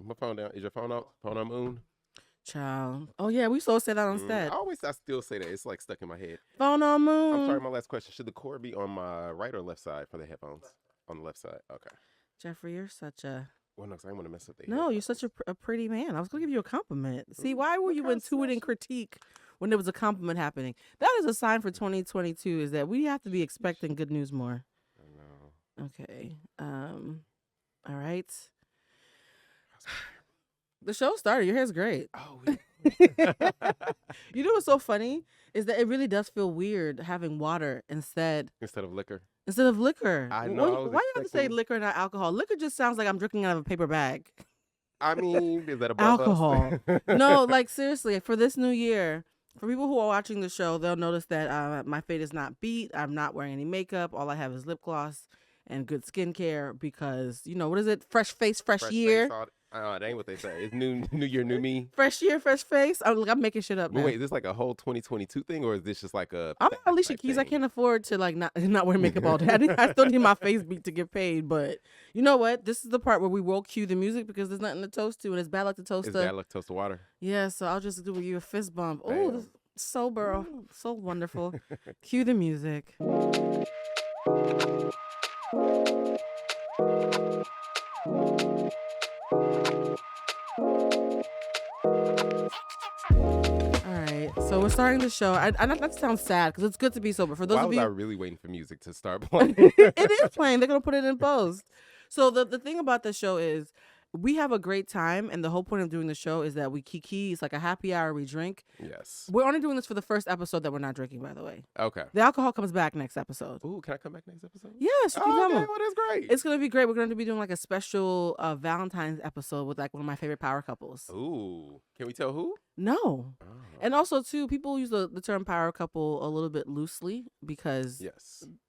My phone down. Is your phone out? Phone on moon? Child. Oh yeah, we so said that on set. I still say that. It's like stuck in my head. Phone on moon. I'm sorry, my last question. Should the cord be on my right or left side for the headphones? On the left side. Okay. Jeffrey, you're such a... Well, no, because I want to mess up the No, you're such a pretty man. I was going to give you a compliment. See, why were you kind of intuiting critique when there was a compliment happening? That is a sign for 2022 is that we have to be expecting good news more. I know. Okay. All right. The show started. Your hair's great. Oh, You know what's so funny is that it really does feel weird having water instead Instead of liquor. I know. Why you have to say liquor, not alcohol? Liquor just sounds like I'm drinking out of a paper bag. I mean, is that above Alcohol. us? No, like seriously, for this new year, for people who are watching the show, they'll notice that my fade is not beat. I'm not wearing any makeup. All I have is lip gloss and good skincare because, what is it? Fresh face, fresh year. That ain't what they say. It's new year, new me. Fresh year, fresh face. I'm making shit up now. Wait, is this like a whole 2022 thing, or is this just like a? I'm Alicia Keys. I can't afford to not wear makeup all day. I still need my face beat to get paid. But you know what? This is the part where we will cue the music because there's nothing to toast to, and it's bad luck to toast. It's bad luck to toast to water. Yeah, so I'll just do you a fist bump. Oh, sober, so wonderful. Cue the music. So we're starting the show. I not to sound sad because it's good to be sober. For those of you, I really waiting for music to start playing? It is playing. They're gonna put it in post. So the thing about the show is we have a great time, and the whole point of doing the show is that we kiki. It's like a happy hour. We drink. Yes. We're only doing this for the first episode that we're not drinking, by the way. Okay. The alcohol comes back next episode. Ooh, can I come back next episode? Yes, you can come. Well, that's great. It's gonna be great. We're going to be doing like a special Valentine's episode with like one of my favorite power couples. Ooh, can we tell who? No. Oh. And also, too, people use the term power couple a little bit loosely because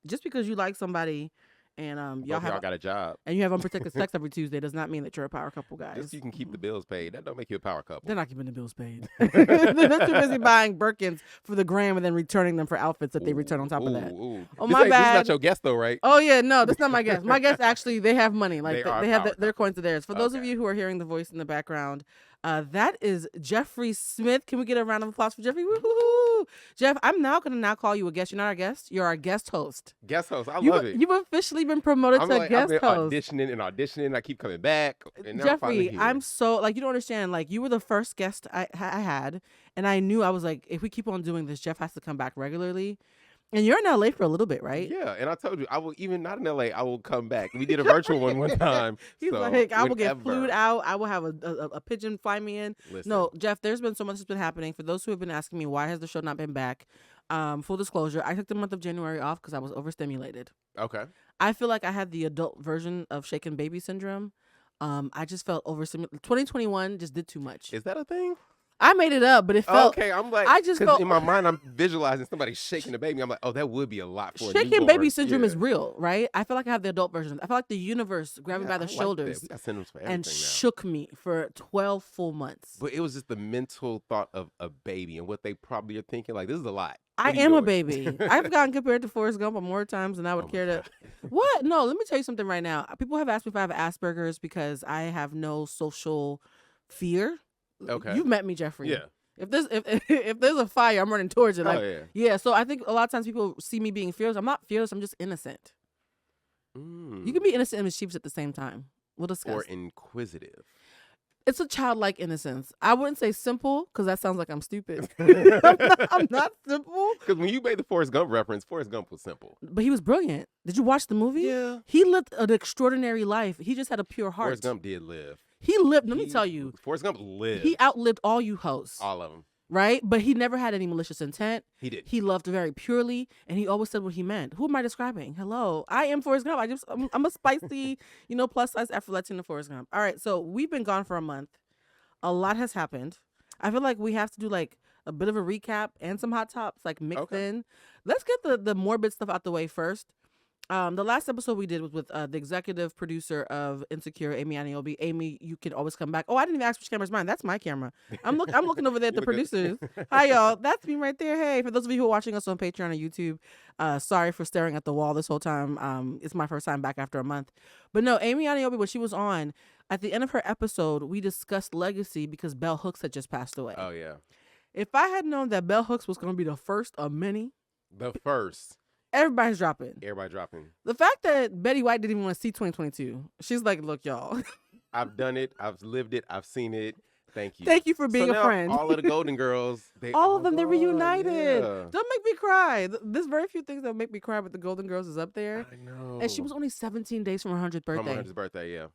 just because you like somebody and y'all got a job and you have unprotected sex every Tuesday does not mean that you're a power couple, guys. Just so you can keep the bills paid. That don't make you a power couple. They're not keeping the bills paid. They're too busy buying Birkins for the gram and then returning them for outfits that they return on top of that. Oh, my bad. This is not your guest, though, right? Oh, yeah. No, that's not my guest. My guest, actually, they have money. Like they have their coins are theirs. For those of you who are hearing the voice in the background, that is Jeffery Smith. Can we get a round of applause for Jeffrey? Woo-hoo-hoo. Jeff, I'm now going to call you a guest. You're not our guest. You're our guest host. Guest host. I love it. You've officially been promoted to guest host. I've been auditioning. I keep coming back. And Jeffrey, I'm so, you don't understand. You were the first guest I had. And I knew, I was like, if we keep on doing this, Jeff has to come back regularly. And you're in LA for a little bit, right? Yeah, and I told you, I will, even not in LA, I will come back. We did a virtual one time. He's like, I will get flued out. I will have a pigeon fly me in. Listen. No, Jeff, there's been so much that's been happening. For those who have been asking me, why has the show not been back? Full disclosure, I took the month of January off because I was overstimulated. Okay. I feel like I had the adult version of shaken baby syndrome. I just felt overstimulated. 2021 just did too much. Is that a thing? I made it up, but it felt... Okay, I'm like... I just felt... in my mind, I'm visualizing somebody shaking the baby. I'm like, oh, that would be a lot for shaking baby syndrome is real, right? I feel like I have the adult version. I feel like the universe grabbed me by the shoulders and shook me for 12 full months. But it was just the mental thought of a baby and what they probably are thinking. Like, this is a lot. I am a baby. I've gotten compared to Forrest Gump more times than I would care to... What? No, let me tell you something right now. People have asked me if I have Asperger's because I have no social fear. Okay. You've met me, Jeffrey. Yeah. If there's a fire, I'm running towards it. Yeah. So I think a lot of times people see me being fearless. I'm not fearless. I'm just innocent. You can be innocent and mischievous at the same time. We'll discuss. Or inquisitive. It's a childlike innocence. I wouldn't say simple because that sounds like I'm stupid. I'm not simple. Because when you made the Forrest Gump reference, Forrest Gump was simple. But he was brilliant. Did you watch the movie? Yeah. He lived an extraordinary life. He just had a pure heart. Forrest Gump did live. He lived. Let me tell you. Forrest Gump lived. He outlived all you hosts. All of them. Right? But he never had any malicious intent. He did. He loved very purely, and he always said what he meant. Who am I describing? Hello. I am Forrest Gump. I'm a spicy, plus size Afro-Latina Forrest Gump. All right, so we've been gone for a month. A lot has happened. I feel like we have to do a bit of a recap and some hot tops mixed in. Let's get the morbid stuff out the way first. The last episode we did was with the executive producer of Insecure, Amy Aniobi. Amy, you can always come back. Oh, I didn't even ask which camera's mine. That's my camera. I'm looking over there at the producers. Hi, y'all. That's me right there. Hey, for those of you who are watching us on Patreon or YouTube, sorry for staring at the wall this whole time. It's my first time back after a month. But no, Amy Aniobi, when she was on, at the end of her episode, we discussed legacy because Bell Hooks had just passed away. Oh, yeah. If I had known that Bell Hooks was going to be the first of many. The first. Everybody's dropping. Everybody dropping. The fact that Betty White didn't even want to see 2022. She's like, look, y'all. I've done it. I've lived it. I've seen it. Thank you. Thank you for being a friend. All of the Golden Girls. All of them, they're reunited. Yeah. Don't make me cry. There's very few things that make me cry, but the Golden Girls is up there. I know. And she was only 17 days from her 100th birthday. From her 100th birthday, yeah.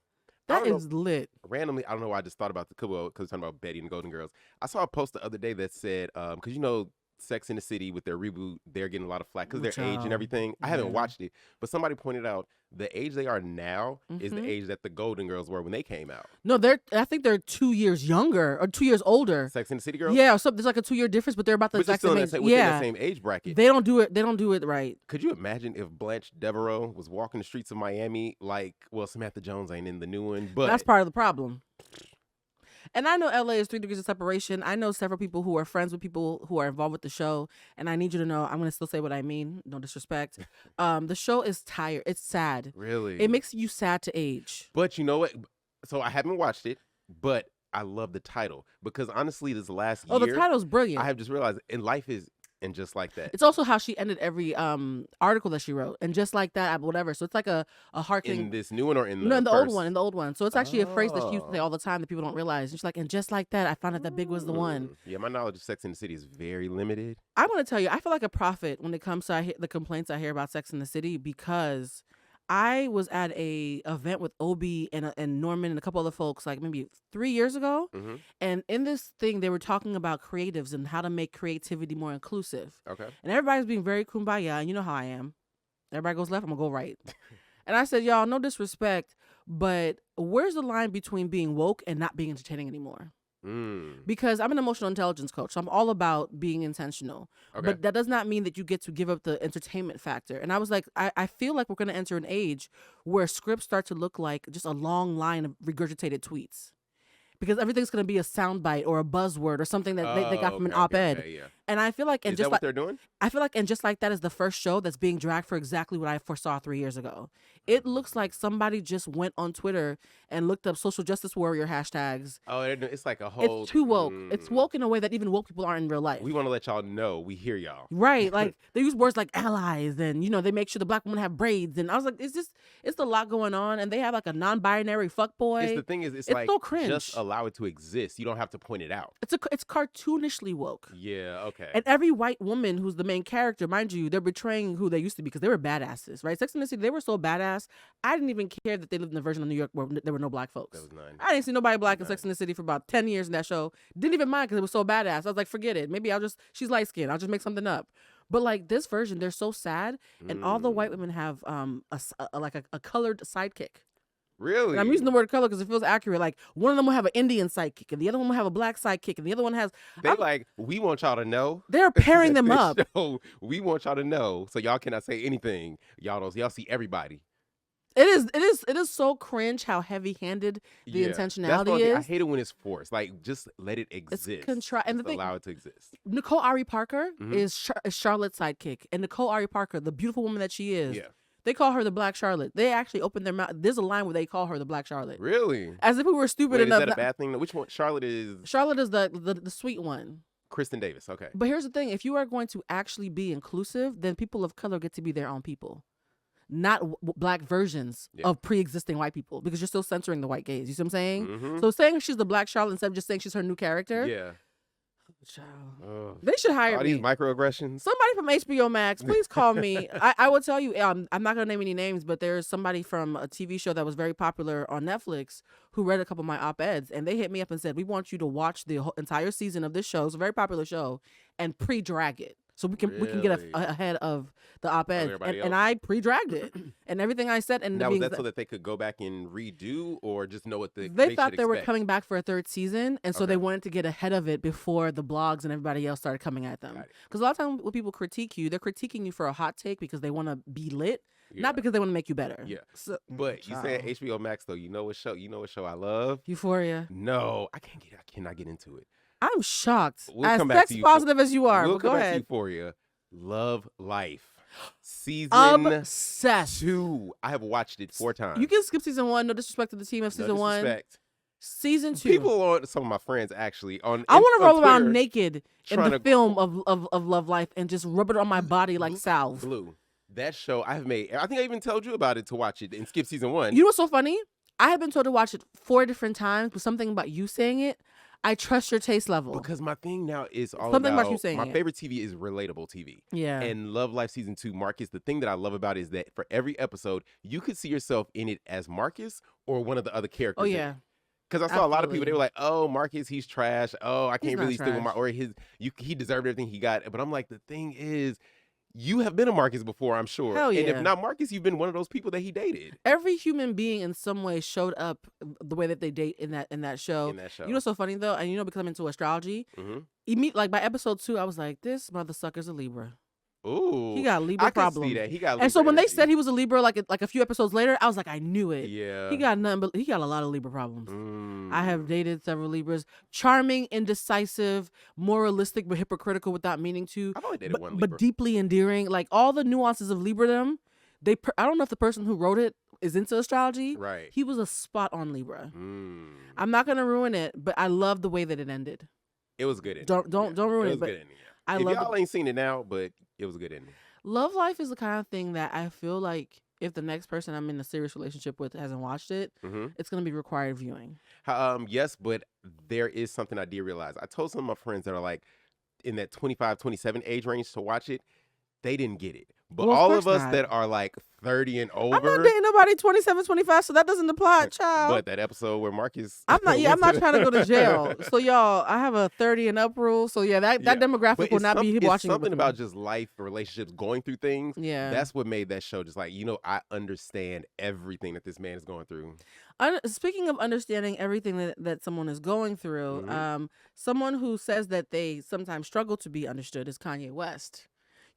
That is lit. Randomly, I don't know why I just thought about because we're talking about Betty and the Golden Girls. I saw a post the other day that said, because you know, Sex in the City with their reboot, they're getting a lot of flack because their age and everything. I haven't watched it, but somebody pointed out the age they are now is the age that the Golden Girls were when they came out. No, I think they're 2 years younger or 2 years older. Sex in the City girls? Yeah, so there's like a 2-year difference, but they're about the exact same age. Within the same age bracket. They don't do it right. Could you imagine if Blanche Devereaux was walking the streets of Miami like, well, Samantha Jones ain't in the new one, but that's part of the problem. And I know LA is 3 degrees of separation. I know several people who are friends with people who are involved with the show. And I need you to know, I'm going to still say what I mean. No disrespect. The show is tired. It's sad. Really? It makes you sad to age. But you know what? So I haven't watched it, but I love the title. Because honestly, this last year. Oh, the title's brilliant. I have just realized, and life is. And just like that. It's also how she ended every article that she wrote. And just like that, whatever. So it's like a heartening. In this new one or in the No, in the first? old one. In the old one. So it's actually a phrase that she used to say all the time that people don't realize. And she's like, and just like that, I found out that Big was the one. Yeah, my knowledge of Sex in the City is very limited. I'm going to tell you, I feel like a prophet when it comes to the complaints I hear about Sex in the City because I was at a event with Obi and Norman and a couple other folks like maybe 3 years ago. Mm-hmm. And in this thing, they were talking about creatives and how to make creativity more inclusive. Okay. And everybody's being very kumbaya. And you know how I am. Everybody goes left, I'm going to go right. And I said, y'all, no disrespect, but where's the line between being woke and not being entertaining anymore? Because I'm an emotional intelligence coach, so I'm all about being intentional. Okay. But that does not mean that you get to give up the entertainment factor. And I was like, I feel like we're going to enter an age where scripts start to look like just a long line of regurgitated tweets. Because everything's going to be a soundbite or a buzzword or something that they got from an op-ed. Okay, yeah. And I feel like... Is that what they're doing? I feel like And Just Like That is the first show that's being dragged for exactly what I foresaw 3 years ago. It looks like somebody just went on Twitter and looked up social justice warrior hashtags. Oh, it's like a whole... It's too woke. It's woke in a way that even woke people aren't in real life. We want to let y'all know. We hear y'all. Right. Like, they use words like allies and, they make sure the black women have braids. And I was like, it's a lot going on. And they have like a non-binary fuckboy. The thing is, it's like, so cringe. Just allow it to exist. You don't have to point it out. It's cartoonishly woke. Yeah, okay. And every white woman who's the main character, mind you, they're betraying who they used to be because they were badasses, right? Sex and the City, they were so badass. I didn't even care that they lived in a version of New York where there were no black folks. That was nine. I didn't see nobody black in Sex and the City for about 10 years in that show. Didn't even mind because it was so badass. I was like, forget it. Maybe she's light skinned. I'll just make something up. But like this version, they're so sad. And all the white women have a colored sidekick. Really? And I'm using the word color because it feels accurate. Like one of them will have an Indian sidekick, and the other one will have a black sidekick, and the other one has. We want y'all to know. They're pairing them up. We want y'all to know, so y'all cannot say anything. Y'all see everybody. It is so cringe how heavy-handed the intentionality is. I hate it when it's forced. Like, just let it exist. Allow it to exist. Nicole Ari Parker is Charlotte's sidekick, and Nicole Ari Parker, the beautiful woman that she is. Yeah. They call her the Black Charlotte. They actually opened their mouth. There's a line where they call her the Black Charlotte. Really? As if we were stupid enough. Is that a bad thing? Which one? Charlotte is the sweet one. Kristen Davis. Okay. But here's the thing. If you are going to actually be inclusive, then people of color get to be their own people. Not black versions of pre-existing white people. Because you're still censoring the white gays. You see what I'm saying? Mm-hmm. So saying she's the Black Charlotte instead of just saying she's her new character. Yeah. They should hire all me. These microaggressions. Somebody from HBO Max, please call me. I will tell you, I'm not going to name any names, but there's somebody from a TV show that was very popular on Netflix who read a couple of my op-eds, and they hit me up and said, we want you to watch the whole entire season of this show. It's a very popular show, and pre-drag it. So we can get ahead of the op-ed, and I pre-dragged it, and everything I said. And now was that so that they could go back and redo, or just know what they thought they were coming back for a third season, and so they wanted to get ahead of it before the blogs and everybody else started coming at them. Because a lot of times when people critique you, they're critiquing you for a hot take because they want to be lit, not because they want to make you better. Yeah, but you saying HBO Max though? You know what show I love? Euphoria. No, I cannot get into it. I'm shocked. We'll as come back sex to positive as you are, we'll but come go back ahead. to Euphoria. Love Life. Season Obsessed. 2. I have watched it 4 times. You can skip season 1. No disrespect to the team of season 1. Season 2. People on some of my friends actually on. I want to roll Twitter, around naked in the film of Love Life and just rub it on my body like salve. Blue. That show I have made. I think I even told you about it to watch it and skip season 1. You know what's so funny? I have been told to watch it 4 different times, but something about you saying it, I trust your taste level. Because my thing now is all something about you saying my favorite TV is relatable TV. Yeah. And Love Life season 2, Marcus, the thing that I love about it is that for every episode, you could see yourself in it as Marcus or one of the other characters. Oh, yeah. Because I saw a lot of people, they were like, oh, Marcus, he's trash. Oh, I can't really stick with my, or he deserved everything he got. But I'm like, the thing is, you have been a Marcus before, I'm sure. Hell yeah. And if not Marcus, you've been one of those people that he dated. Every human being in some way showed up the way that they date in that show. You know what's so funny though? And because I'm into astrology, like by episode 2, I was like, this mother sucker's a Libra. Ooh, he got Libra problem. I can see that. He got Libra and so when energy. they said he was a Libra, like a few episodes later, I was like, I knew it. Yeah, he got a lot of Libra problems. I have dated several Libras. Charming, indecisive, moralistic but hypocritical without meaning to. I've only dated one Libra. But deeply endearing. Like all the nuances of Libradom. I don't know if the person who wrote it is into astrology. Right. He was a spot on Libra. I'm not gonna ruin it, but I love the way that it ended. It was good. Don't ruin it. It was good ending. Yeah. If y'all ain't seen it now, but it was a good ending. Love Life is the kind of thing that I feel like if the next person I'm in a serious relationship with hasn't watched it, it's going to be required viewing. Yes, but there is something I did realize. I told some of my friends that are like in that 25, 27 age range to watch it. They didn't get it. But all of us that are like 30 and over. I'm not dating nobody 27, 25, so that doesn't apply, child. But that episode where Marcus. I'm not trying to go to jail. So y'all, I have a 30 and up rule. So that demographic will not be watching. It's something about just life, relationships, going through things. Yeah. That's what made that show just like, I understand everything that this man is going through. Speaking of understanding everything that someone is going through, someone who says that they sometimes struggle to be understood is Kanye West.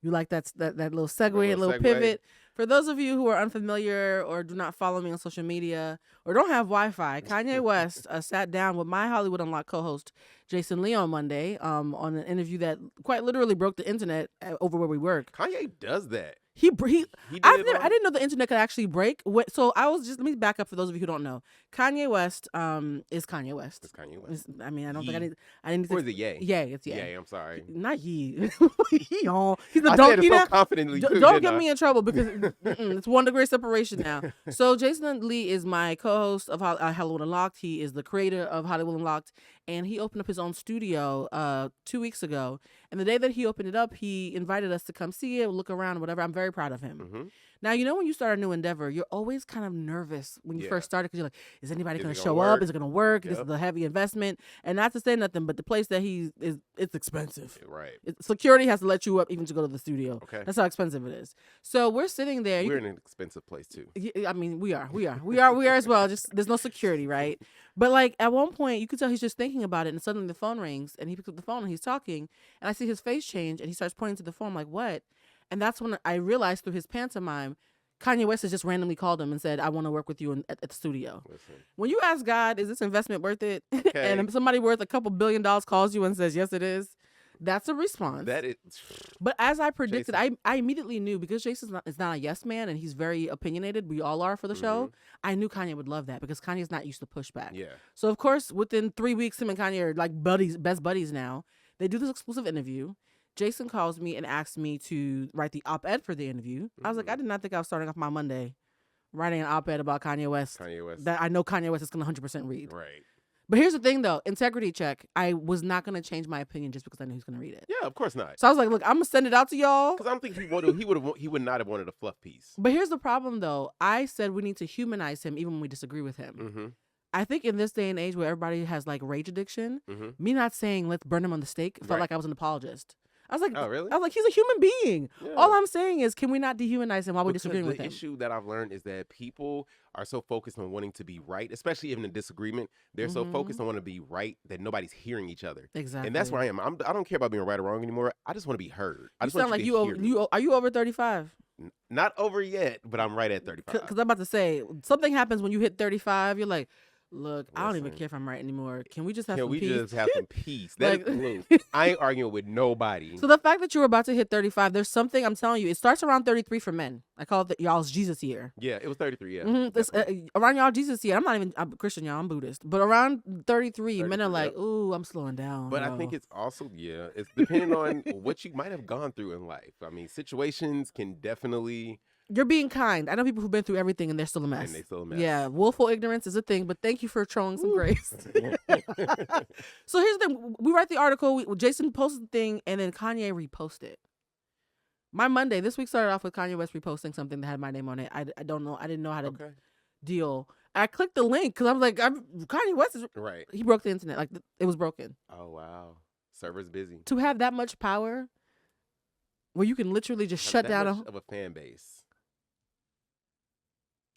You like that little segue and little pivot. For those of you who are unfamiliar or do not follow me on social media or don't have Wi-Fi, Kanye West sat down with my Hollywood Unlocked co-host Jason Lee on Monday on an interview that quite literally broke the internet over where we work. Kanye does that. I didn't know the internet could actually break. So let me back up for those of you who don't know. Kanye West is Kanye West. It's Kanye West. I mean, I don't think I need to. Or is it Ye? Ye, it's Ye. Ye, I'm sorry. Not Ye. He's a I donkey said it now. so confidently. Don't get me in trouble because it's 1 degree separation now. So Jason Lee is my co-host of Hollywood Unlocked. He is the creator of Hollywood Unlocked, and he opened up his own studio 2 weeks ago. And the day that he opened it up, he invited us to come see it, look around, whatever. I'm very proud of him. Now, when you start a new endeavor, you're always kind of nervous when you first started because you're like, is anybody going to show up? Is it going to work? This is a heavy investment. And not to say nothing, but the place that it's expensive. Right. Security has to let you up even to go to the studio. Okay. That's how expensive it is. So we're sitting there. We're in an expensive place too. I mean, we are as well. Just there's no security, right? But like at one point, you could tell he's just thinking about it, and suddenly the phone rings, and he picks up the phone and he's talking, and I see his face change, and he starts pointing to the phone. I'm like, what? And that's when I realized through his pantomime, Kanye West has just randomly called him and said, I want to work with you at the studio. Listen. When you ask God, is this investment worth it? Okay. And somebody worth a couple $1 billion calls you and says, yes, it is. That's a response. That is. But as I predicted, I immediately knew because Jason is not a yes man and he's very opinionated. We all are for the show. I knew Kanye would love that because Kanye's not used to pushback. Yeah. So of course, within 3 weeks, him and Kanye are like best buddies now. They do this exclusive interview. Jason calls me and asks me to write the op-ed for the interview. I was like, I did not think I was starting off my Monday writing an op-ed about Kanye West. That I know Kanye West is going to 100% read. Right. But here's the thing, though. Integrity check. I was not going to change my opinion just because I knew he was going to read it. Yeah, of course not. So I was like, look, I'm going to send it out to y'all. Because I don't think he would not have wanted a fluff piece. But here's the problem, though. I said we need to humanize him even when we disagree with him. I think in this day and age where everybody has like rage addiction, me not saying let's burn him on the stake felt like I was an apologist. I was like, oh, really? I was like, he's a human being. Yeah. All I'm saying is, can we not dehumanize him while we're disagreeing with him? The issue that I've learned is that people are so focused on wanting to be right, especially even in disagreement. They're so focused on wanting to be right that nobody's hearing each other. Exactly. And that's where I am. I don't care about being right or wrong anymore. I just want to be heard. I just sound like you are you over 35? Not over yet, but I'm right at 35. Because I'm about to say, something happens when you hit 35. You're like, look, I don't even care if I'm right anymore. Can we just have some peace? Can we just have some peace? Look, I ain't arguing with nobody. So the fact that you were about to hit 35, there's something, I'm telling you, it starts around 33 for men. I call it y'all's Jesus year. Yeah, it was 33, yeah. Mm-hmm. Around y'all Jesus year. I'm Christian, y'all. I'm Buddhist. But around 33 men are like, ooh, I'm slowing down. But I think it's also, it's depending on what you might have gone through in life. I mean, situations can definitely... You're being kind. I know people who've been through everything and they're still a mess. And they still a mess. Yeah, willful ignorance is a thing, but thank you for showing some grace. So here's the thing. We write the article, Jason posted the thing, and then Kanye reposted. My Monday, this week started off with Kanye West reposting something that had my name on it. I don't know. I didn't know how to deal. I clicked the link because I was like, Kanye West is... Right. He broke the internet. Like, it was broken. Oh, wow. Server's busy. To have that much power where you can literally just shut down of a fan base.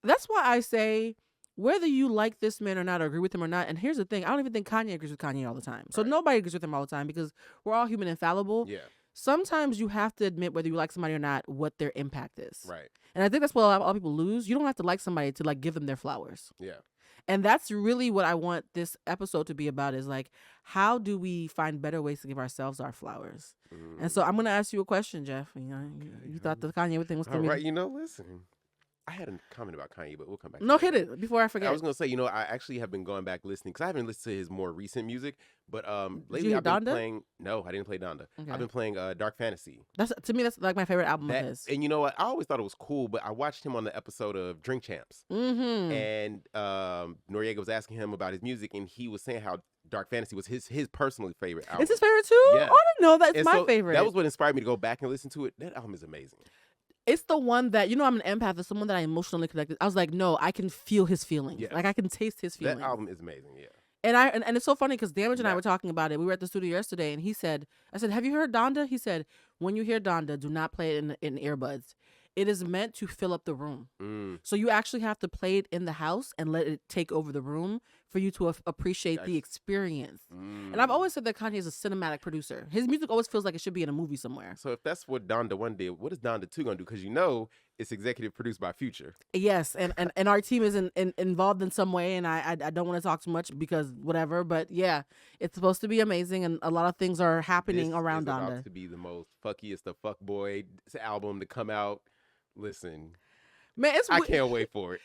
That's why I say, whether you like this man or not, or agree with him or not, and here's the thing, I don't even think Kanye agrees with Kanye all the time. So nobody agrees with him all the time because we're all human and fallible. Yeah. Sometimes you have to admit, whether you like somebody or not, what their impact is. Right. And I think that's what a lot of people lose. You don't have to like somebody to give them their flowers. Yeah. And that's really what I want this episode to be about, is how do we find better ways to give ourselves our flowers? And so I'm going to ask you a question, Jeff. You thought the Kanye thing was coming. All right, listen. I had a comment about Kanye, but we'll come back. No, hit it before I forget. I was going to say, I actually have been going back listening because I haven't listened to his more recent music. But lately I've been playing. No, I didn't play Donda. Okay. I've been playing Dark Fantasy. To me, that's like my favorite album of his. And you know what? I always thought it was cool, but I watched him on the episode of Drink Champs. Mm-hmm. And Noriega was asking him about his music, and he was saying how Dark Fantasy was his personally favorite album. It's his favorite too? Yeah. Oh, I didn't know that's my favorite. That was what inspired me to go back and listen to it. That album is amazing. It's the one that, I'm an empath. It's someone that I emotionally connected. I was like, no, I can feel his feelings. Yes. Like, I can taste his feelings. That album is amazing, yeah. And it's so funny because Damage and I were talking about it. We were at the studio yesterday, and I said, have you heard Donda? He said, when you hear Donda, do not play it in earbuds. It is meant to fill up the room. So you actually have to play it in the house and let it take over the room for you to appreciate the experience. And I've always said that Kanye is a cinematic producer. His music always feels like it should be in a movie somewhere. So if that's what Donda 1 did, what is Donda 2 going to do? Because it's executive produced by Future. Yes, and our team is involved in some way, and I don't want to talk too much because whatever, but yeah, it's supposed to be amazing, and a lot of things are happening around Donda. This is about to be the most fuckiest of fuckboy album to come out. Listen, man, I can't wait for it.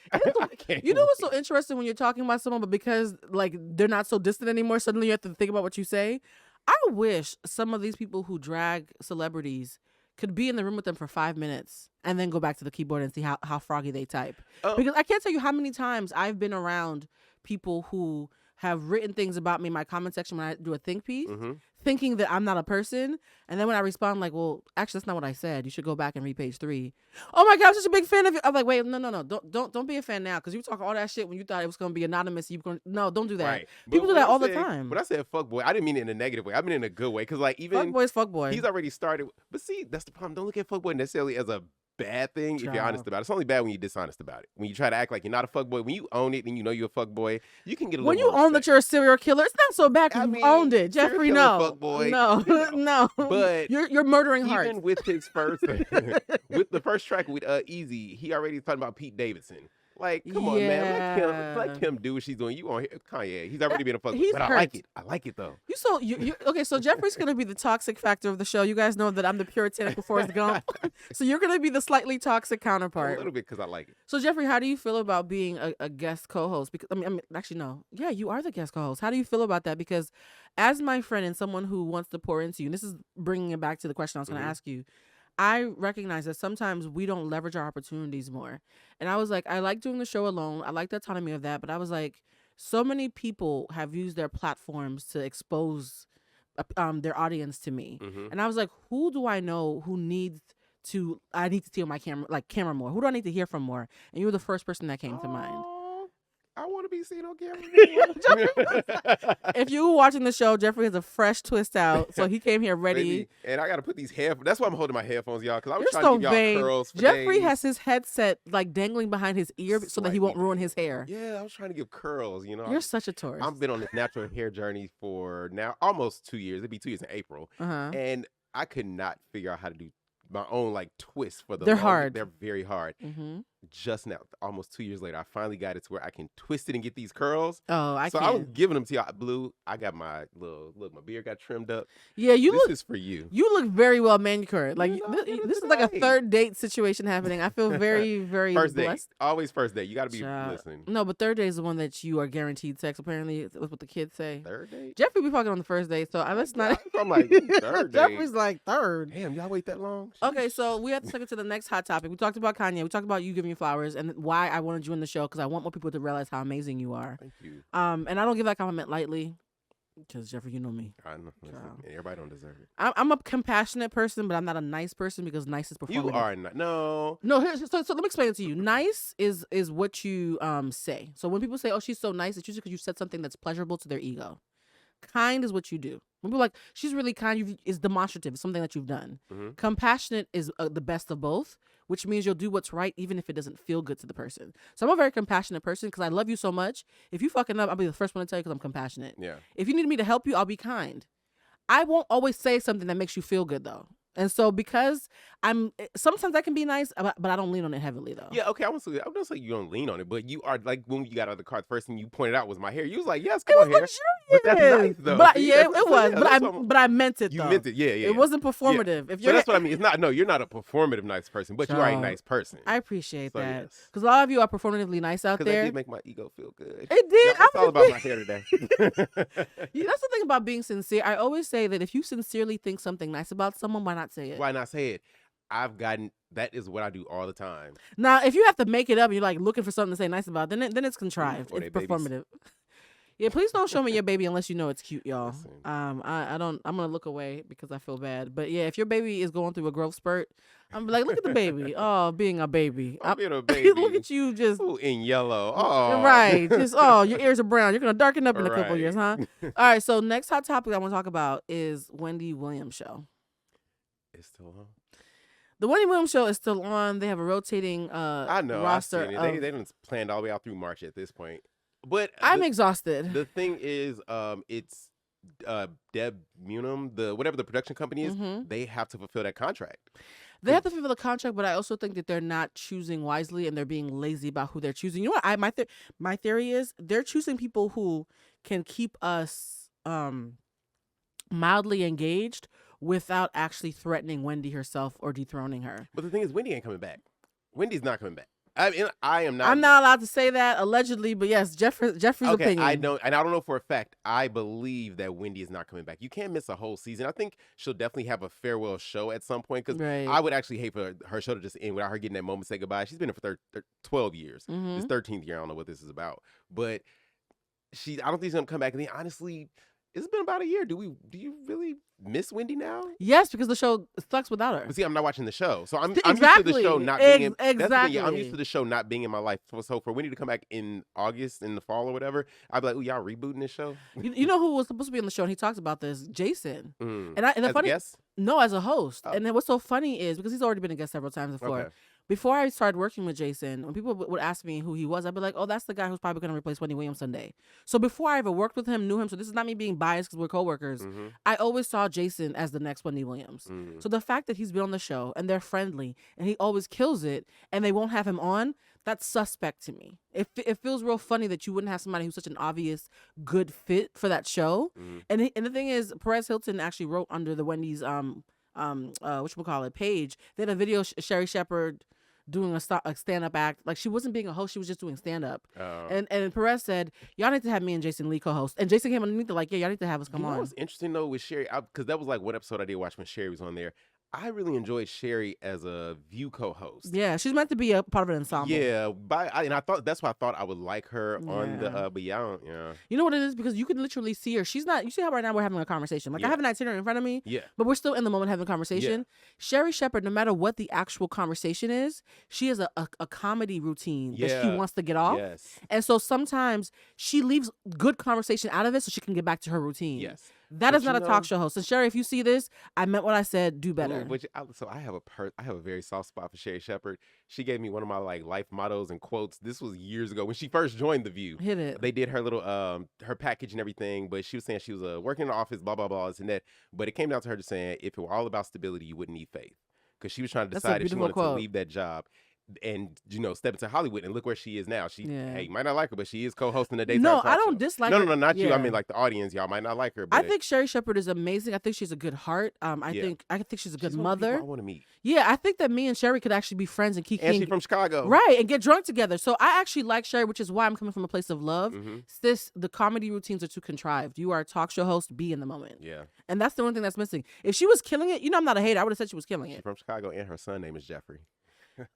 You know what's so interesting when you're talking about someone, but because they're not so distant anymore, suddenly you have to think about what you say. I wish some of these people who drag celebrities could be in the room with them for 5 minutes and then go back to the keyboard and see how froggy they type. Because I can't tell you how many times I've been around people who have written things about me in my comment section when I do a think piece, thinking that I'm not a person. And then when I respond, like, well, actually, that's not what I said. You should go back and read page 3. Oh my God, I'm such a big fan of you. I'm like, wait, no. Don't be a fan now. Because you talk all that shit when you thought it was going to be anonymous. No, don't do that. Right. People do that all the time. When I said fuckboy, I didn't mean it in a negative way. I mean it in a good way. Because even fuckboy's fuckboy. He's already started. But see, that's the problem. Don't look at fuckboy necessarily as a bad thing if you're honest about it. It's only bad when you're dishonest about it. When you try to act like you're not a fuckboy, when you own it and you know you're a fuckboy, you can get a little. When you own that you're a serial killer, it's not so bad because you owned it, Jeffrey. No, no. But you're murdering hearts. Even with his first, with the first track with Easy, he already talking about Pete Davidson. Like, come on, man. Let Kim do what she's doing. You on Kanye. He's already been a fuckboy. But I like it. I like it, though. Okay, so Jeffrey's going to be the toxic factor of the show. You guys know that I'm the puritanical Forrest Gump. So you're going to be the slightly toxic counterpart. A little bit, because I like it. So, Jeffrey, how do you feel about being a guest co-host? Because actually, no. Yeah, you are the guest co-host. How do you feel about that? Because as my friend and someone who wants to pour into you, and this is bringing it back to the question I was going to ask you, I recognize that sometimes we don't leverage our opportunities more. And I was like, I like doing the show alone. I like the autonomy of that. But I was like, so many people have used their platforms to expose their audience to me. And I was like, who do I know who I need to steal my camera more? Who do I need to hear from more? And you were the first person that came to mind. I want to be seen on camera. If you were watching the show, Jeffrey has a fresh twist out, so he came here ready. And I got to put these headphones. That's why I'm holding my headphones, y'all, because I was trying to give y'all curls for Jeffrey days. has his headset dangling behind his ear so that he won't ruin his hair. Yeah, I was trying to give curls, You're such a tourist. I've been on this natural hair journey for now almost 2 years. It'd be 2 years in April. And I could not figure out how to do my own like twist for the. They're hard. They're very hard. Just now, almost 2 years later, I finally got it to where I can twist it and get these curls. Oh, I so can't. I was giving them to you. Blue, I got my my beard got trimmed up. Yeah, this is for you. You look very well manicured. Like this is like a third date situation happening. I feel very, very first blessed. Date. Always first date. You got to be listening. No, but third date is the one that you are guaranteed sex. Apparently, that's what the kids say. Third date? Jeffrey be fucking on the first date, so let's not. I'm like, third date. Jeffrey's like, third. Damn, y'all wait that long? Okay, so we have to take it to the next hot topic. We talked about Kanye. We talked about you giving you flowers and why I wanted you in the show, because I want more people to realize how amazing you are. Thank you. And I don't give that compliment lightly, because Jeffrey, you know me. I know. Everybody don't deserve it. I'm a compassionate person, but I'm not a nice person, because nice is performative. You are not. No. So let me explain it to you. Nice is what you say. So when people say, "Oh, she's so nice," it's usually because you said something that's pleasurable to their ego. Kind is what you do. When people are like, she's really kind, is demonstrative. It's something that you've done. Compassionate is the best of both, which means you'll do what's right even if it doesn't feel good to the person. So I'm a very compassionate person because I love you so much. If you fucking up, I'll be the first one to tell you because I'm compassionate. Yeah. If you need me to help you, I'll be kind. I won't always say something that makes you feel good, though. And so because sometimes I can be nice, but I don't lean on it heavily, though. Yeah, okay, I'm not saying you don't lean on it, but you are, like, when you got out of the car, the first thing you pointed out was my hair. You was like, yes, come on, hair. But that's nice, though. But it was. But I meant it, though. You meant it, yeah. It wasn't performative. Yeah. So that's what I mean. You're not a performative nice person, but you are a nice person. I appreciate that. Because a lot of you are performatively nice out there. Because that did make my ego feel good. It did. It's all about my hair today. That's the thing about being sincere. I always say that if you sincerely think something nice about someone, why not say it? Why not say it? That is what I do all the time. Now, if you have to make it up and you're like looking for something to say nice about, then it's contrived. It's performative. Yeah, please don't show me your baby unless you know it's cute, y'all. I'm gonna look away because I feel bad. But yeah, if your baby is going through a growth spurt, I'm like, look at the baby. Oh, being a baby. Being a baby. Look at you just in yellow. Oh, right. Just your ears are brown. You're gonna darken up in a couple years, huh? All right. So next hot topic I want to talk about is Wendy Williams show. It's still on. The Wendy Williams show is still on. They have a rotating roster. They didn't plan all the way out through March at this point. But I'm exhausted. The thing is, it's Deb Munum, whatever the production company is, they have to fulfill that contract. They have to fulfill the contract, but I also think that they're not choosing wisely and they're being lazy about who they're choosing. You know what? My theory is they're choosing people who can keep us mildly engaged without actually threatening Wendy herself or dethroning her. But the thing is, Wendy ain't coming back. Wendy's not coming back. I mean, I am not. I'm not allowed to say that, allegedly, but yes, Jeffrey's opinion. I know, and I don't know for a fact. I believe that Wendy is not coming back. You can't miss a whole season. I think she'll definitely have a farewell show at some point, because I would actually hate for her show to just end without her getting that moment to say goodbye. She's been there for 12 years. This 13th year. I don't know what this is about, but I don't think she's gonna come back. And honestly, it's been about a year. Do you really miss Wendy now? Yes, because the show sucks without her. But see, I'm not watching the show, so I'm used to the show not being in. Exactly. I'm used to the show not being in my life. So for Wendy to come back in August, in the fall or whatever, I'd be like, "Oh, y'all rebooting this show?" You know who was supposed to be on the show, and he talks about this? Jason. And the funny, a guest? No, as a host. And then what's so funny is because he's already been a guest several times before. Okay. Before I started working with Jason, when people would ask me who he was, I'd be like, oh, that's the guy who's probably going to replace Wendy Williams someday. So before I ever worked with him, knew him, so this is not me being biased because we're coworkers, I always saw Jason as the next Wendy Williams. So the fact that he's been on the show and they're friendly and he always kills it and they won't have him on, that's suspect to me. It feels real funny that you wouldn't have somebody who's such an obvious good fit for that show. And the thing is, Perez Hilton actually wrote under the Wendy's page. They had a video Sherry Shepherd doing a stand-up act. Like, she wasn't being a host, she was just doing stand-up. And Perez said, y'all need to have me and Jason Lee co-host. And Jason came underneath like, yeah, y'all need to have us come on. What's interesting though with Sherry, because that was like one episode I did watch when Sherry was on there. I really enjoyed Sherry as a View co-host. Yeah, she's meant to be a part of an ensemble. Yeah, and I thought that's why I thought I would like her on the. But yeah. You know what it is, because you can literally see her. She's not. You see how right now we're having a conversation. Like I have an itinerary in front of me. Yeah. But we're still in the moment having a conversation. Yeah. Sherry Shepherd, no matter what the actual conversation is, she has a comedy routine that she wants to get off. Yes. And so sometimes she leaves good conversation out of it so she can get back to her routine. Yes. That is not a talk show host. And Sherry, if you see this, I meant what I said. Do better. So I have a very soft spot for Sherry Shepherd. She gave me one of my life mottos and quotes. This was years ago when she first joined The View. Hit it. They did her little her package and everything, but she was saying she was working in the office, blah blah blah, this and that. But it came down to her just saying, if it were all about stability, you wouldn't need faith. because she was trying to decide if she wanted to leave that job and step into Hollywood, and look where she is now. She hey, you might not like her, but she is co-hosting the daytime talk I don't show. dislike her. No, not you. I mean, like the audience, y'all might not like her. But I think Sherri Shepherd is amazing. I think she's a good heart. I think she's a good mother. I want to meet. Yeah, I think that me and Sherri could actually be friends and And she's from Chicago, right? And get drunk together. So I actually like Sherri, which is why I'm coming from a place of love. Mm-hmm. The comedy routines are too contrived. You are a talk show host. Be in the moment. Yeah, and that's the one thing that's missing. If she was killing it, I'm not a hater. I would have said she was killing it. She's from Chicago, and her son name is Jeffrey.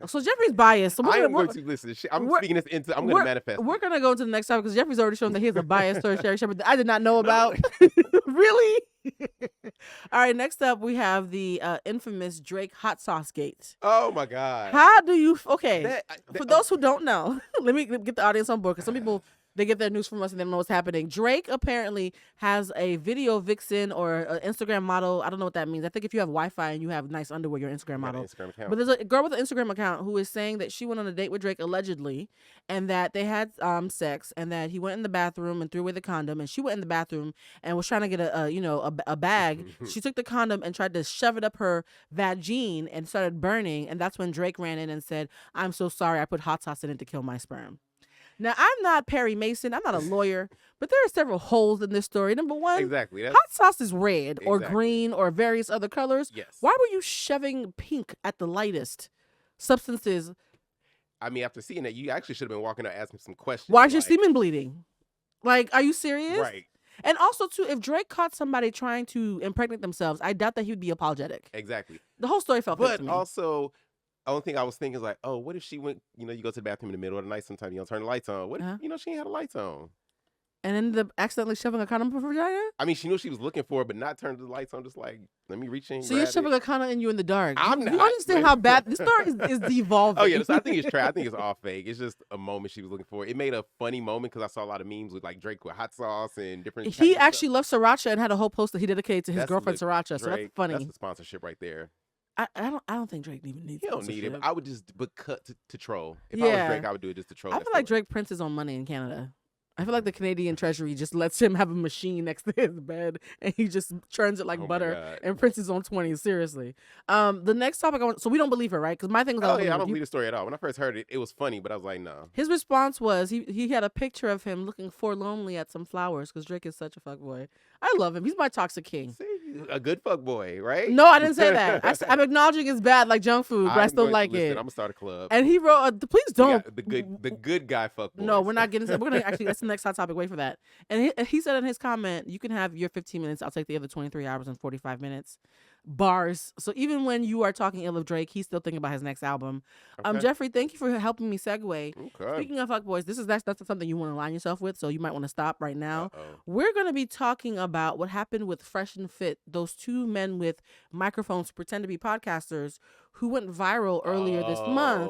So Jeffrey's biased. So I'm going to listen. I'm speaking this into. I'm going to manifest. We're going to go into the next topic because Jeffrey's already shown that he has a bias towards Sherri Shepherd that I did not know about. Really? All right. Next up, we have the infamous Drake hot sauce gate. Oh my God! How do you? Okay. For those who don't know, let me get the audience on board because some people. They get their news from us and they don't know what's happening. Drake apparently has a video vixen or an Instagram model. I don't know what that means. I think if you have Wi-Fi and you have nice underwear, you're an Instagram model. Instagram account. But there's a girl with an Instagram account who is saying that she went on a date with Drake allegedly, and that they had sex, and that he went in the bathroom and threw away the condom, and she went in the bathroom and was trying to get a bag. She took the condom and tried to shove it up her vagine and started burning, and that's when Drake ran in and said, "I'm so sorry, I put hot sauce in it to kill my sperm." Now, I'm not Perry Mason. I'm not a lawyer, but there are several holes in this story. Number one, exactly. Hot sauce is red or green or various other colors. Yes. Why were you shoving pink at the lightest substances? I mean, after seeing that, you actually should have been walking out asking some questions. Why is your semen bleeding? Like, are you serious? Right. And also, too, if Drake caught somebody trying to impregnate themselves, I doubt that he would be apologetic. Exactly. The whole story felt fake to me. But also, the only thing I was thinking is like, oh, what if she went, you go to the bathroom in the middle of the night sometimes, you don't turn the lights on. What if, she ain't had the lights on? And ended up accidentally shoving a condom up her vagina? I mean, she knew she was looking for it, but not turning the lights on, just like, let me reach in. So you're shoving a condom in you in the dark. I'm not. You understand how bad this story is devolving. Oh, yeah. So I think it's trash. I think it's all fake. It's just a moment she was looking for. It made a funny moment because I saw a lot of memes with like Drake with hot sauce and different. He actually loved sriracha and had a whole post that he dedicated to his girlfriend sriracha. So that's funny. That's the sponsorship right there. I don't think Drake even needs. He don't need it. I would just cut to troll. If I was Drake, I would do it just to troll. I feel like Drake prints his own money in Canada. I feel like the Canadian Treasury just lets him have a machine next to his bed and he just churns it like butter and prints his own 20s. Seriously. The next topic so we don't believe her, right? Because my thing was, I don't believe the story at all. When I first heard it, it was funny, but I was like, no. His response was he had a picture of him looking forlornly at some flowers because Drake is such a fuckboy. I love him. He's my toxic king. See, a good fuckboy, right? No, I didn't say that. I'm acknowledging it's bad like junk food, but I still like it. I'm gonna start a club. And he wrote, please don't. The good guy fuckboy. No, we're not getting. We're gonna actually. That's the next hot topic. Wait for that. And he said in his comment, you can have your 15 minutes. I'll take the other 23 hours and 45 minutes. Bars. So even when you are talking ill of Drake, he's still thinking about his next album. Okay. Jeffrey, thank you for helping me segue. Okay. Speaking of fuckboys, that's something you want to align yourself with, so you might want to stop right now. Uh-oh. We're going to be talking about what happened with Fresh and Fit, those two men with microphones who pretend to be podcasters who went viral earlier this month.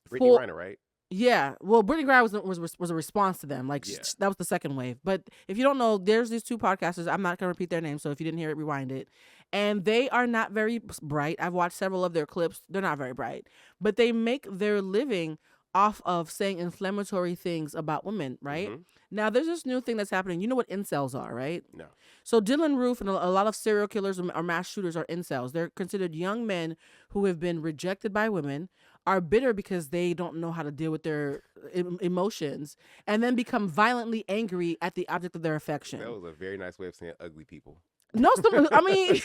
Brittany Griner, right? Yeah, well, Brittany Griner was a response to them. Like, that was the second wave. But if you don't know, there's these two podcasters. I'm not going to repeat their names, so if you didn't hear it, rewind it. And they are not very bright. I've watched several of their clips. They're not very bright. But they make their living off of saying inflammatory things about women, right? Mm-hmm. Now, there's this new thing that's happening. You know what incels are, right? No. So Dylan Roof and a lot of serial killers or mass shooters are incels. They're considered young men who have been rejected by women, are bitter because they don't know how to deal with their emotions, and then become violently angry at the object of their affection. That was a very nice way of saying ugly people. No, I mean,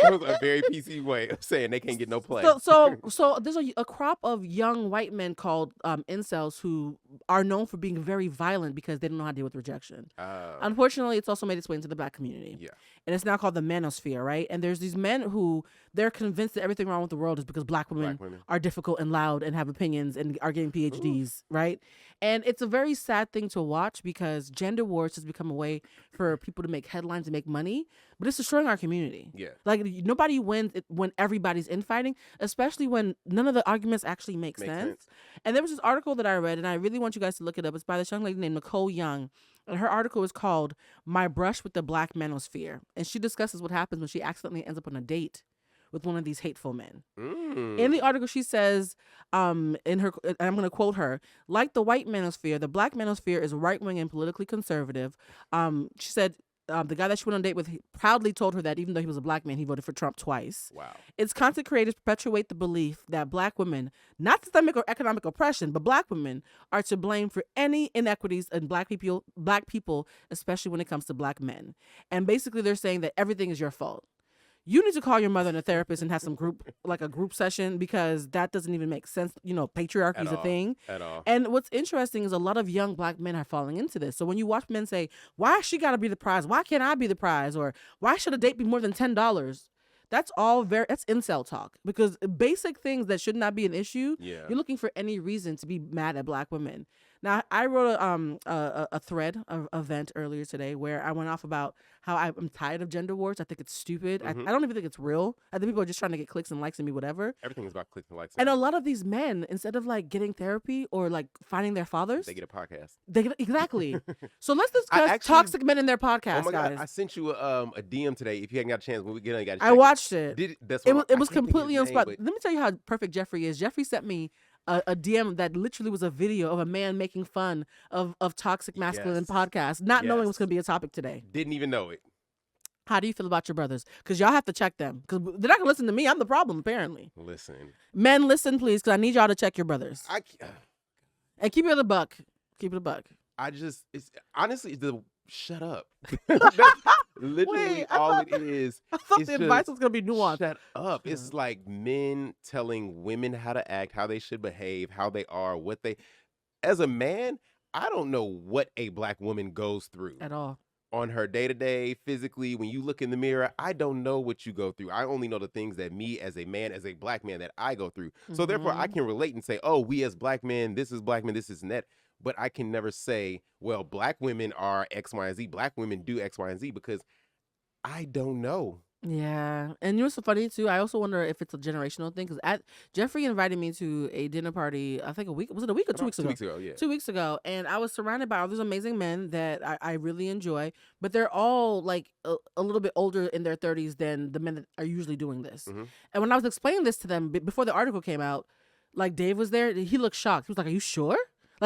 that was a very PC way of saying they can't get no play. So there's a crop of young white men called incels who are known for being very violent because they don't know how to deal with rejection. Unfortunately, it's also made its way into the black community. Yeah. And it's now called the manosphere, right? And there's these men who they're convinced that everything wrong with the world is because black women are difficult and loud and have opinions and are getting PhDs, right? And it's a very sad thing to watch because gender wars has become a way for people to make headlines and make money, but it's destroying our community. Yeah. Like, nobody wins when everybody's infighting, especially when none of the arguments actually make sense. And there was this article that I read, and I really want you guys to look it up. It's by this young lady named Nicole Young. And her article is called My Brush with the Black Manosphere. And she discusses what happens when she accidentally ends up on a date with one of these hateful men. In the article, she says, I'm going to quote her, like the white manosphere, the black manosphere is right-wing and politically conservative. She said, the guy that she went on a date with proudly told her that even though he was a black man, he voted for Trump twice. Wow. Its content creators perpetuate the belief that black women, not systemic or economic oppression, but black women are to blame for any inequities in black people, especially when it comes to black men. And basically they're saying that everything is your fault. You need to call your mother and a therapist and have some group session, because that doesn't even make sense. Patriarchy is a thing. At all. And what's interesting is a lot of young black men are falling into this. So when you watch men say, why she got to be the prize? Why can't I be the prize? Or why should a date be more than $10? That's incel talk, because basic things that should not be an issue. Yeah. You're looking for any reason to be mad at black women. Now, I wrote a thread, a event earlier today where I went off about how I'm tired of gender wars. I think it's stupid. I don't even think it's real. I think people are just trying to get clicks and likes and be whatever. Everything is about clicks and likes. And a lot of these men, instead of getting therapy or finding their fathers, they get a podcast. Exactly. So let's discuss toxic men in their podcast, oh my guys. God, I sent you a DM today. If you hadn't got a chance, when we get on, you got to check I watched it. It was completely on spot. But... Let me tell you how perfect Jeffrey is. Jeffrey sent me a DM that literally was a video of a man making fun of toxic masculine podcasts, not knowing it was going to be a topic today. Didn't even know it. How do you feel about your brothers? Because y'all have to check them. Because they're not going to listen to me. I'm the problem, apparently. Listen. Men, listen, please, because I need y'all to check your brothers. And keep it a buck. Keep it a buck. It's honestly, shut up. That's literally all it is. I thought the advice was going to be nuanced. Shut up. It's like men telling women how to act, how they should behave, how they are, what they... As a man, I don't know what a black woman goes through. At all. On her day-to-day, physically, when you look in the mirror, I don't know what you go through. I only know the things that me as a man, as a black man, that I go through. Mm-hmm. So therefore, I can relate and say, oh, we as black men, this is black men, this is that. But I can never say, well, black women are X, Y, and Z. Black women do X, Y, and Z, because I don't know. Yeah. And you know what's so funny, too? I also wonder if it's a generational thing, because Jeffrey invited me to a dinner party, I think was it a week or 2 weeks ago? 2 weeks ago, yeah. 2 weeks ago. And I was surrounded by all these amazing men that I really enjoy, but they're all a little bit older in their 30s than the men that are usually doing this. Mm-hmm. And when I was explaining this to them before the article came out, Dave was there, he looked shocked. He was like, are you sure?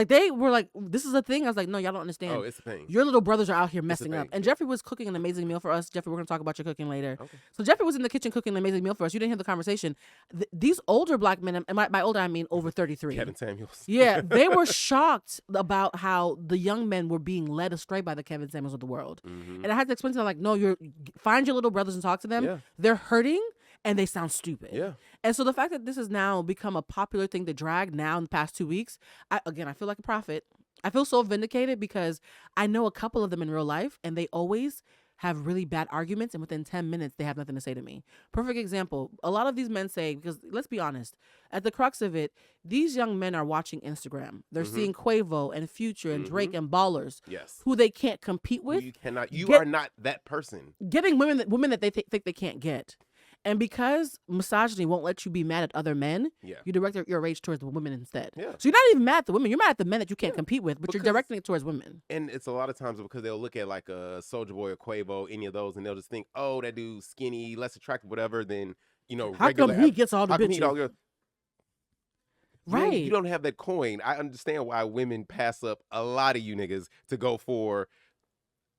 They were like, this is a thing. I was like, no, y'all don't understand. Oh, it's a thing. Your little brothers are out here messing up. And Jeffrey was cooking an amazing meal for us. Jeffrey, we're going to talk about your cooking later. Okay. So Jeffrey was in the kitchen cooking an amazing meal for us. You didn't hear the conversation. These older black men, and by older I mean over 33. Kevin Samuels. Yeah, they were shocked about how the young men were being led astray by the Kevin Samuels of the world. Mm-hmm. And I had to explain to them, no, find your little brothers and talk to them. Yeah. They're hurting. And they sound stupid. Yeah. And so the fact that this has now become a popular thing to drag now in the past 2 weeks, I feel like a prophet. I feel so vindicated because I know a couple of them in real life, and they always have really bad arguments, and within 10 minutes, they have nothing to say to me. Perfect example. A lot of these men say, because let's be honest, at the crux of it, these young men are watching Instagram. They're mm-hmm. seeing Quavo and Future and mm-hmm. Drake and ballers, yes, who they can't compete with. You are not that person. Getting women that they think they can't get. And because misogyny won't let you be mad at other men, you direct your rage towards the women instead. Yeah. So you're not even mad at the women. You're mad at the men that you can't compete with, but you're directing it towards women. And it's a lot of times because they'll look at a Soulja Boy or Quavo, any of those, and they'll just think, oh, that dude's skinny, less attractive, whatever, than, how come he gets all the bitches? Right. You don't have that coin. I understand why women pass up a lot of you niggas to go for...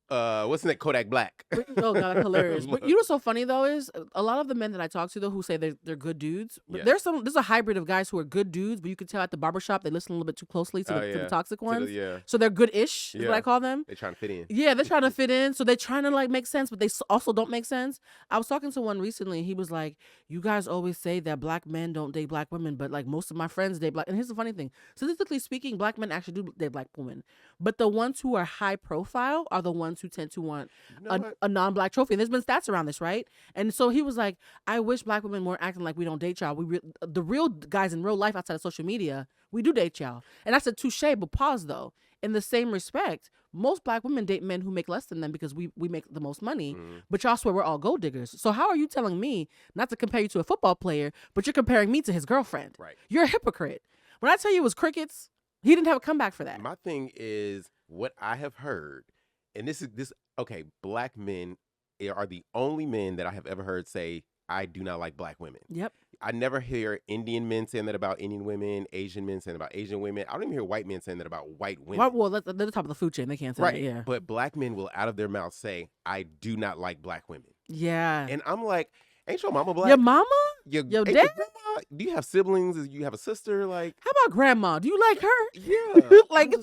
what's in that Kodak Black? Oh god, that's hilarious. But you know what's so funny though is a lot of the men that I talk to though who say they're good dudes. But there's a hybrid of guys who are good dudes, but you can tell at the barbershop they listen a little bit too closely to the toxic ones. So they're good-ish is what I call them. They're trying to fit in. Yeah, they're trying to fit in. So they're trying to make sense, but they also don't make sense. I was talking to one recently and he was like, you guys always say that black men don't date black women, but most of my friends date black. And here's the funny thing. Statistically speaking, black men actually do date black women. But the ones who are high profile are the ones who tend to want a non-black trophy. And there's been stats around this, right? And so he was like, I wish black women weren't acting like we don't date y'all. The real guys in real life outside of social media, we do date y'all. And I said, touche, but pause though. In the same respect, most black women date men who make less than them because we make the most money, but y'all swear we're all gold diggers. So how are you telling me not to compare you to a football player, but you're comparing me to his girlfriend? Right. You're a hypocrite. When I tell you it was crickets, he didn't have a comeback for that. My thing is what I have heard, and this okay, black men are the only men that I have ever heard say, I do not like black women. Yep. I never hear Indian men saying that about Indian women, Asian men saying about Asian women. I don't even hear white men saying that about white women. Well, they're the top of the food chain. They can't say that, yeah. But black men will out of their mouth say, I do not like black women. Yeah. And I'm like, ain't your mama black? Your mama? Your dad? Your grandma? Do you have siblings? Do you have a sister? Like, how about grandma? Do you like her? Yeah. like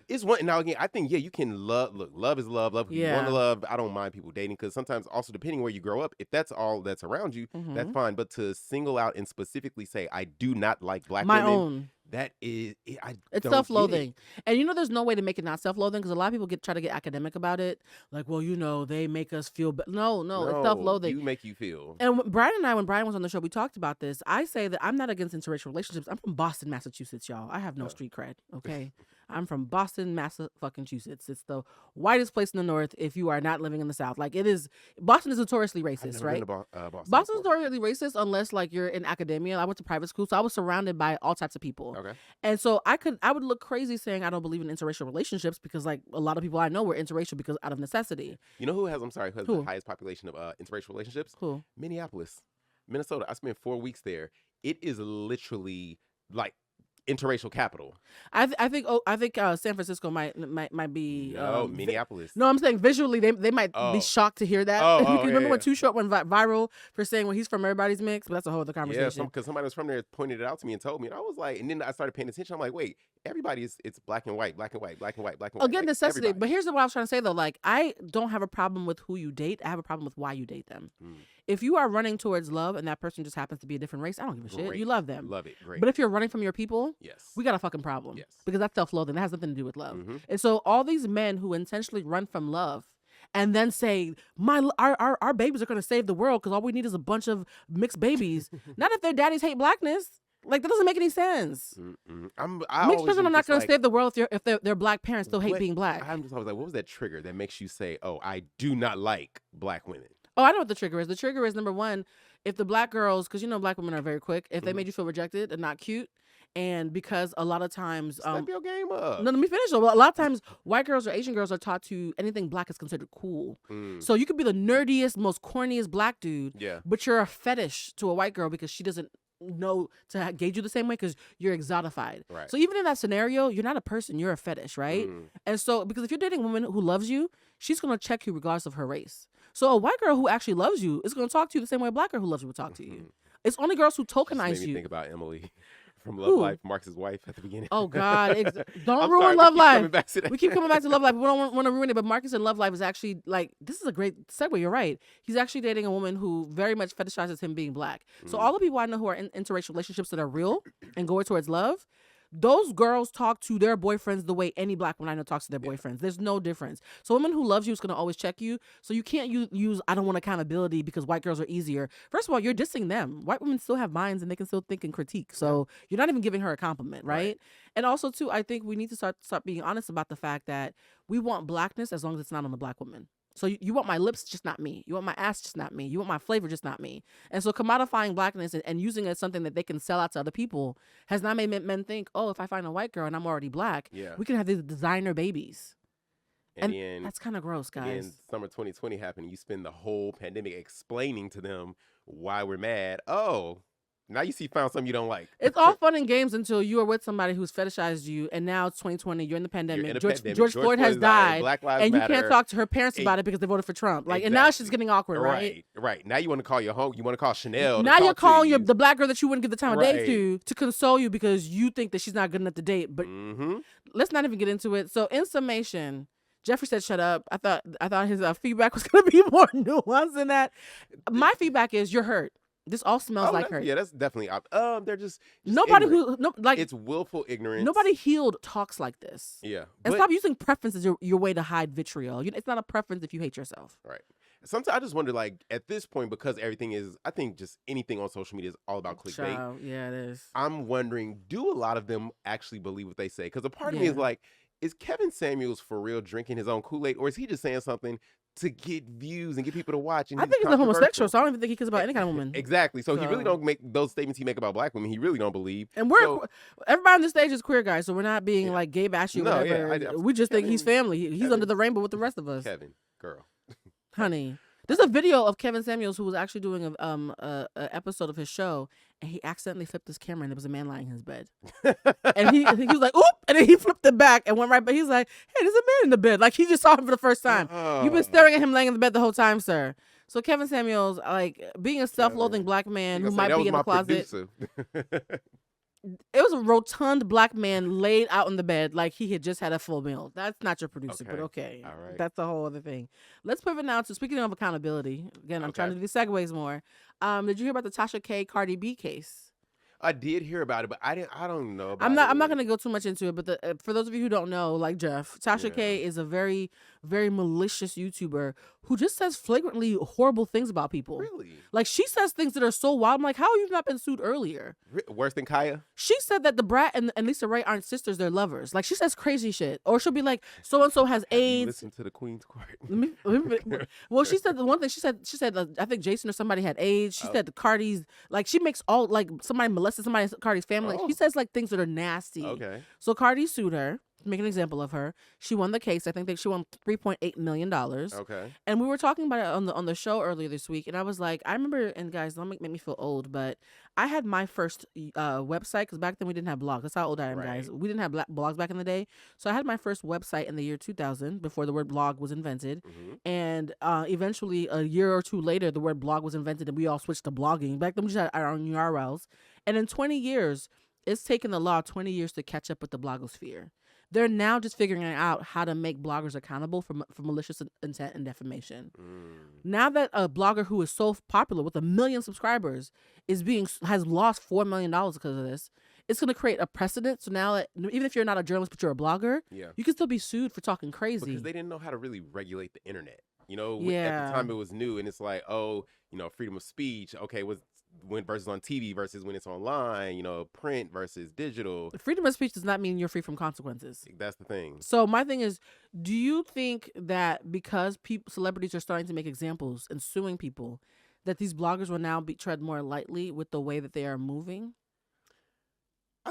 it's one. Now again, I think you can love. Look, love is love. Love you want to love. I don't mind people dating because sometimes also depending where you grow up, if that's all that's around you, that's fine. But to single out and specifically say I do not like black women. That is, it's self-loathing. And there's no way to make it not self-loathing because a lot of people try to get academic about it. Like, well, they make us feel no, it's self-loathing. You make you feel. And when Brian was on the show, we talked about this. I say that I'm not against interracial relationships. I'm from Boston, Massachusetts, y'all. I have no street cred, okay? I'm from Boston, Massachusetts. It's the whitest place in the North if you are not living in the South. Like, it is, Boston is notoriously racist, right? Boston is notoriously racist unless, like, you're in academia. I went to private school, so I was surrounded by all types of people. Okay. And so I would look crazy saying I don't believe in interracial relationships because, like, a lot of people I know were interracial because out of necessity. You know who has the highest population of interracial relationships? Who? Minneapolis, Minnesota. I spent 4 weeks there. It is literally like interracial capital. I think San Francisco might be Minneapolis. No, I'm saying visually they might be shocked to hear that. Because remember when Too Short went viral for saying he's from everybody's mix, but that's a whole other conversation. Yeah, because somebody was from there pointed it out to me and told me, and I was like, and then I started paying attention. I'm like, wait, everybody it's black and white, black and white, black and white, black and white. Again, like, necessity. everybody. But here's what I was trying to say though. Like, I don't have a problem with who you date. I have a problem with why you date them. If you are running towards love and that person just happens to be a different race, I don't give a shit. Great. You love them. Love it. Great. But if you're running from your people, yes, we got a fucking problem. Yes. Because that's self-loathing. That has nothing to do with love. And so all these men who intentionally run from love and then say, our babies are going to save the world because all we need is a bunch of mixed babies. Not if their daddies hate blackness. Like, that doesn't make any sense. Mixed children are not going to save the world if their black parents still hate being black. I'm just always like, what was that trigger that makes you say, oh, I do not like black women? Oh, I know what the trigger is. The trigger is, number one, if the black girls, because black women are very quick, if they made you feel rejected and not cute, and because a lot of times step your game up. No, let me finish. Well, a lot of times white girls or Asian girls are taught to anything black is considered cool. So you could be the nerdiest, most corniest black dude, but you're a fetish to a white girl because she doesn't know to gauge you the same way because you're exotified. Right. So even in that scenario, you're not a person, you're a fetish, right? And so because if you're dating a woman who loves you, she's going to check you regardless of her race. So a white girl who actually loves you is going to talk to you the same way a black girl who loves you would talk to you. It's only girls who tokenize made me you. Think about Emily from Love Life, Marcus's wife at the beginning. Oh God! Don't ruin Love Life. We keep coming back to Love Life. We don't want to ruin it. But Marcus in Love Life is actually like, this is a great segue. You're right. He's actually dating a woman who very much fetishizes him being black. So all the people I know who are in interracial relationships that are real and go towards love, those girls talk to their boyfriends the way any black woman I know talks to their boyfriends. There's no difference. So a woman who loves you is going to always check you. So you can't use I don't want accountability because white girls are easier. First of all, you're dissing them. White women still have minds and they can still think and critique. So you're not even giving her a compliment, right? And also, too, I think we need to start being honest about the fact that we want blackness as long as it's not on the black woman. So you want my lips, just not me. You want my ass, just not me. You want my flavor, just not me. And so commodifying blackness and using it as something that they can sell out to other people has not made men think, oh, if I find a white girl and I'm already black, we can have these designer babies. And then, that's kind of gross, guys. And summer 2020 happened. You spend the whole pandemic explaining to them why we're mad. Oh, now you found something you don't like. It's all fun and games until you are with somebody who's fetishized you, and now it's 2020. You're in the pandemic. George Floyd has died, Black Lives and you Matter. can't talk to her parents about it because they voted for Trump. Like, and now it's just getting awkward, right? Right. Now you want to call your home. You want to call Chanel. Now you're calling the black girl that you wouldn't give the time of day to console you because you think that she's not good enough to date. But let's not even get into it. So in summation, Jeffrey said, "Shut up." I thought his feedback was going to be more nuanced than that. My feedback is you're hurt. This all smells like hurt. Yeah, that's definitely. They're just nobody ignorant. like it's willful ignorance. Nobody healed talks like this. Yeah, and stop using preference as your way to hide vitriol. It's not a preference if you hate yourself. Right. Sometimes I just wonder, like, at this point, because everything is, I think, just anything on social media is all about clickbait. Child, yeah, it is. I'm wondering, do a lot of them actually believe what they say? Because a part of me is like, is Kevin Samuels for real drinking his own Kool-Aid, or is he just saying something to get views and get people to watch? And I think he's a homosexual, so I don't even think he cares about any kind of woman. Exactly. So he really don't make those statements he make about black women. He really don't believe. And everybody on this stage is queer guys, so we're not being like gay bashy or whatever. We just think he's family. He's under the rainbow with the rest of us. Kevin, girl. Honey. There's a video of Kevin Samuels who was actually doing a episode of his show, and he accidentally flipped his camera, and there was a man lying in his bed. And he was like, oop, and then he flipped it back and went right back. He's like, hey, there's a man in the bed. Like, he just saw him for the first time. You've been staring at him laying in the bed the whole time, sir. So Kevin Samuels, like, being a self-loathing black man who might be in the closet. It was a rotund black man laid out in the bed like he had just had a full meal. That's not your producer, but okay. All right. That's a whole other thing. Let's pivot now to, speaking of accountability. Again, I'm trying to do these segues more. Did you hear about the Tasha K. Cardi B case? I did hear about it, but I don't know about I'm not going to go too much into it, but for those of you who don't know, like Jeff, Tasha K is a very, very malicious YouTuber who just says flagrantly horrible things about people. Really? Like, she says things that are so wild. I'm like, how have you not been sued earlier? Worse than Kaya? She said that the Brat and Lisa Ray aren't sisters, they're lovers. Like, she says crazy shit. Or she'll be like, so-and-so has AIDS. Listen to the Queen's Court. Well, she said the one thing, she said I think Jason or somebody had AIDS. She said the Cardi's, like, she makes all, like, somebody molested somebody in Cardi's family. Like, she says, like, things that are nasty. Okay. So Cardi sued her. To make an example of her, she won the case. I think that she won $3.8 million. Okay. And we were talking about it on the show earlier this week, and I was like, I remember, and guys, don't make me feel old, but I had my first website, because back then we didn't have blogs. That's how old I am, guys. We didn't have blogs back in the day. So I had my first website in the year 2000, before the word blog was invented. And eventually, a year or two later, the word blog was invented, and we all switched to blogging. Back then, we just had our own URLs. And in 20 years, it's taken the law 20 years to catch up with the blogosphere. They're now just figuring out how to make bloggers accountable for malicious intent and defamation. Now that a blogger who is so popular with 1 million subscribers has lost $4 million because of this, it's going to create a precedent. So now, even if you're not a journalist but you're a blogger, you can still be sued for talking crazy. Because they didn't know how to really regulate the internet. You know, at the time it was new, and it's like, oh, you know, freedom of speech. Okay, when versus on TV versus when it's online, you know, print versus digital. Freedom of speech does not mean you're free from consequences. That's the thing. So my thing is, do you think that because celebrities are starting to make examples and suing people, that these bloggers will now be tread more lightly with the way that they are moving?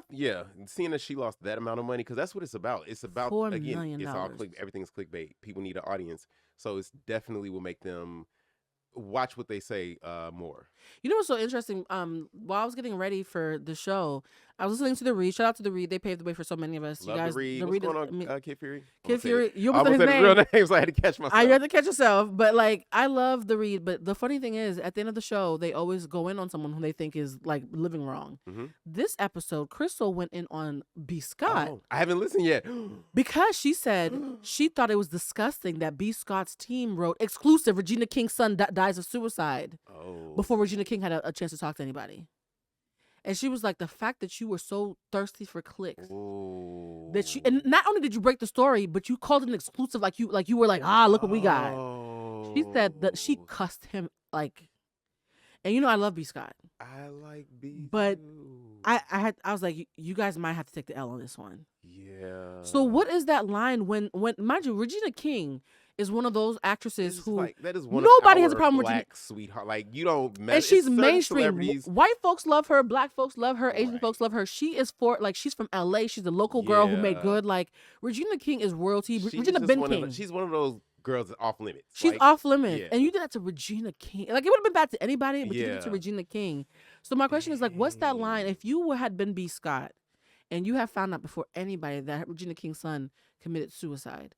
Yeah, seeing that she lost that amount of money, because that's what it's about. It's about, $4 again, million. it's all everything's clickbait. People need an audience, so it's definitely will make them watch what they say more. You know what's so interesting? While I was getting ready for the show, I was listening to The Read. Shout out to The Read. They paved the way for so many of us. Love you guys, The Read. The What's Read going on, Kid Fury? Kid Fury. You almost said his real name, so I had to catch myself. You had to catch yourself. But, like, I love The Read. But the funny thing is, at the end of the show, they always go in on someone who they think is, like, living wrong. This episode, Crystal went in on B. Scott. Oh, I haven't listened yet. Because she said she thought it was disgusting that B. Scott's team wrote exclusive Regina King's son dies of suicide before Regina King had a chance to talk to anybody. And she was like, the fact that you were so thirsty for clicks, and not only did you break the story, but you called it an exclusive, like you were like, look what we got. She said that she cussed him, like, and you know I love B. Scott. I like B. But too. I was like, you guys might have to take the L on this one. Yeah. So what is that line when mind you, Regina King is one of those actresses who like, that is one nobody of has a problem with. Black sweetheart, like you don't. And she's mainstream. White folks love her. Black folks love her. Asian folks love her. She is she's from LA. She's a local girl who made good. Like, Regina King is royalty. Regina Ben King. She's one of those girls that's off limits. She's off limits. And you did that to Regina King. Like, it would have been bad to anybody, but you did it to Regina King. So my question is, like, what's that line? If you had been B. Scott and you have found out before anybody that Regina King's son committed suicide,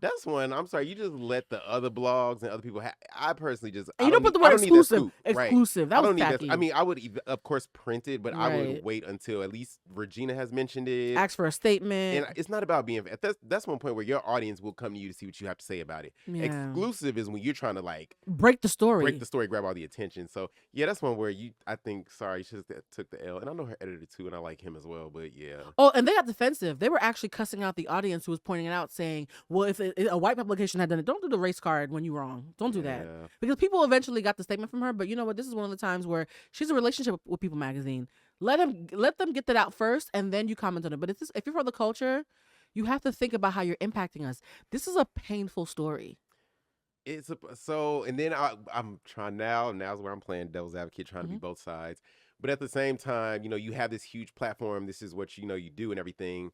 that's one. I'm sorry. You just let the other blogs and other people. I personally just. And you don't put the word exclusive. Exclusive. That was tacky. I mean, I would, of course, print it, but I would wait until at least Regina has mentioned it. Ask for a statement. And it's not about being. That's one point where your audience will come to you to see what you have to say about it. Yeah. Exclusive is when you're trying to, like, break the story, grab all the attention. So yeah, that's one where I think. Sorry, she just took the L, and I know her editor too, and I like him as well. But yeah. Oh, and they got defensive. They were actually cussing out the audience who was pointing it out, saying, "Well, if a white publication had done it, don't do the race card when you're wrong. Don't do that." Because people eventually got the statement from her. But you know what? This is one of the times where she's a relationship with People magazine. Let them get that out first, and then you comment on it. But if you're for the culture, you have to think about how you're impacting us. This is a painful story. And then I'm trying now's where I'm playing devil's advocate, trying to be both sides. But at the same time, you know, you have this huge platform. This is what, you know, you do and everything.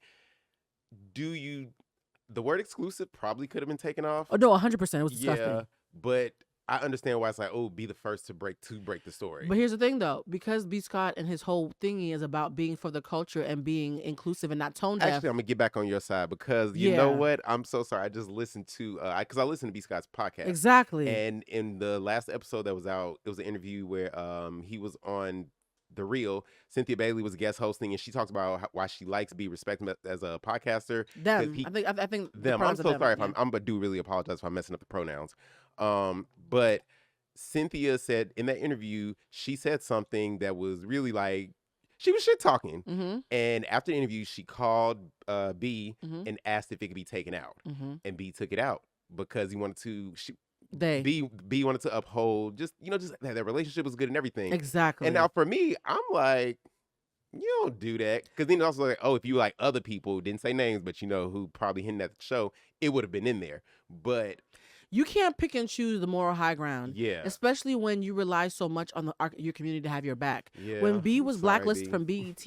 The word exclusive probably could have been taken off. Oh, no, 100%. It was disgusting. Yeah, but I understand why it's like, oh, be the first to break the story. But here's the thing, though, because B. Scott and his whole thingy is about being for the culture and being inclusive and not tone deaf. Actually, I'm gonna get back on your side because you know what? I'm so sorry. I just listened to because I listened to B. Scott's podcast. Exactly. And in the last episode that was out, it was an interview where he was on The Real. Cynthia Bailey was guest hosting, and she talks about why she likes Be respected as a podcaster. Them, I think them. I'm so sorry if I'm but do really apologize if I'm messing up the pronouns. But Cynthia said in that interview, she said something that was really like she was shit talking. Mm-hmm. And after the interview, she called B mm-hmm. and asked if it could be taken out, mm-hmm. and B took it out because he wanted to. B wanted to uphold just that their relationship was good and everything. Exactly. And now for me, I'm like, you don't do that, because then also like, oh, if you like other people, didn't say names, but who probably hinted at the show, it would have been in there. But you can't pick and choose the moral high ground. Yeah. Especially when you rely so much on your community to have your back. Yeah. When B was blacklisted from BET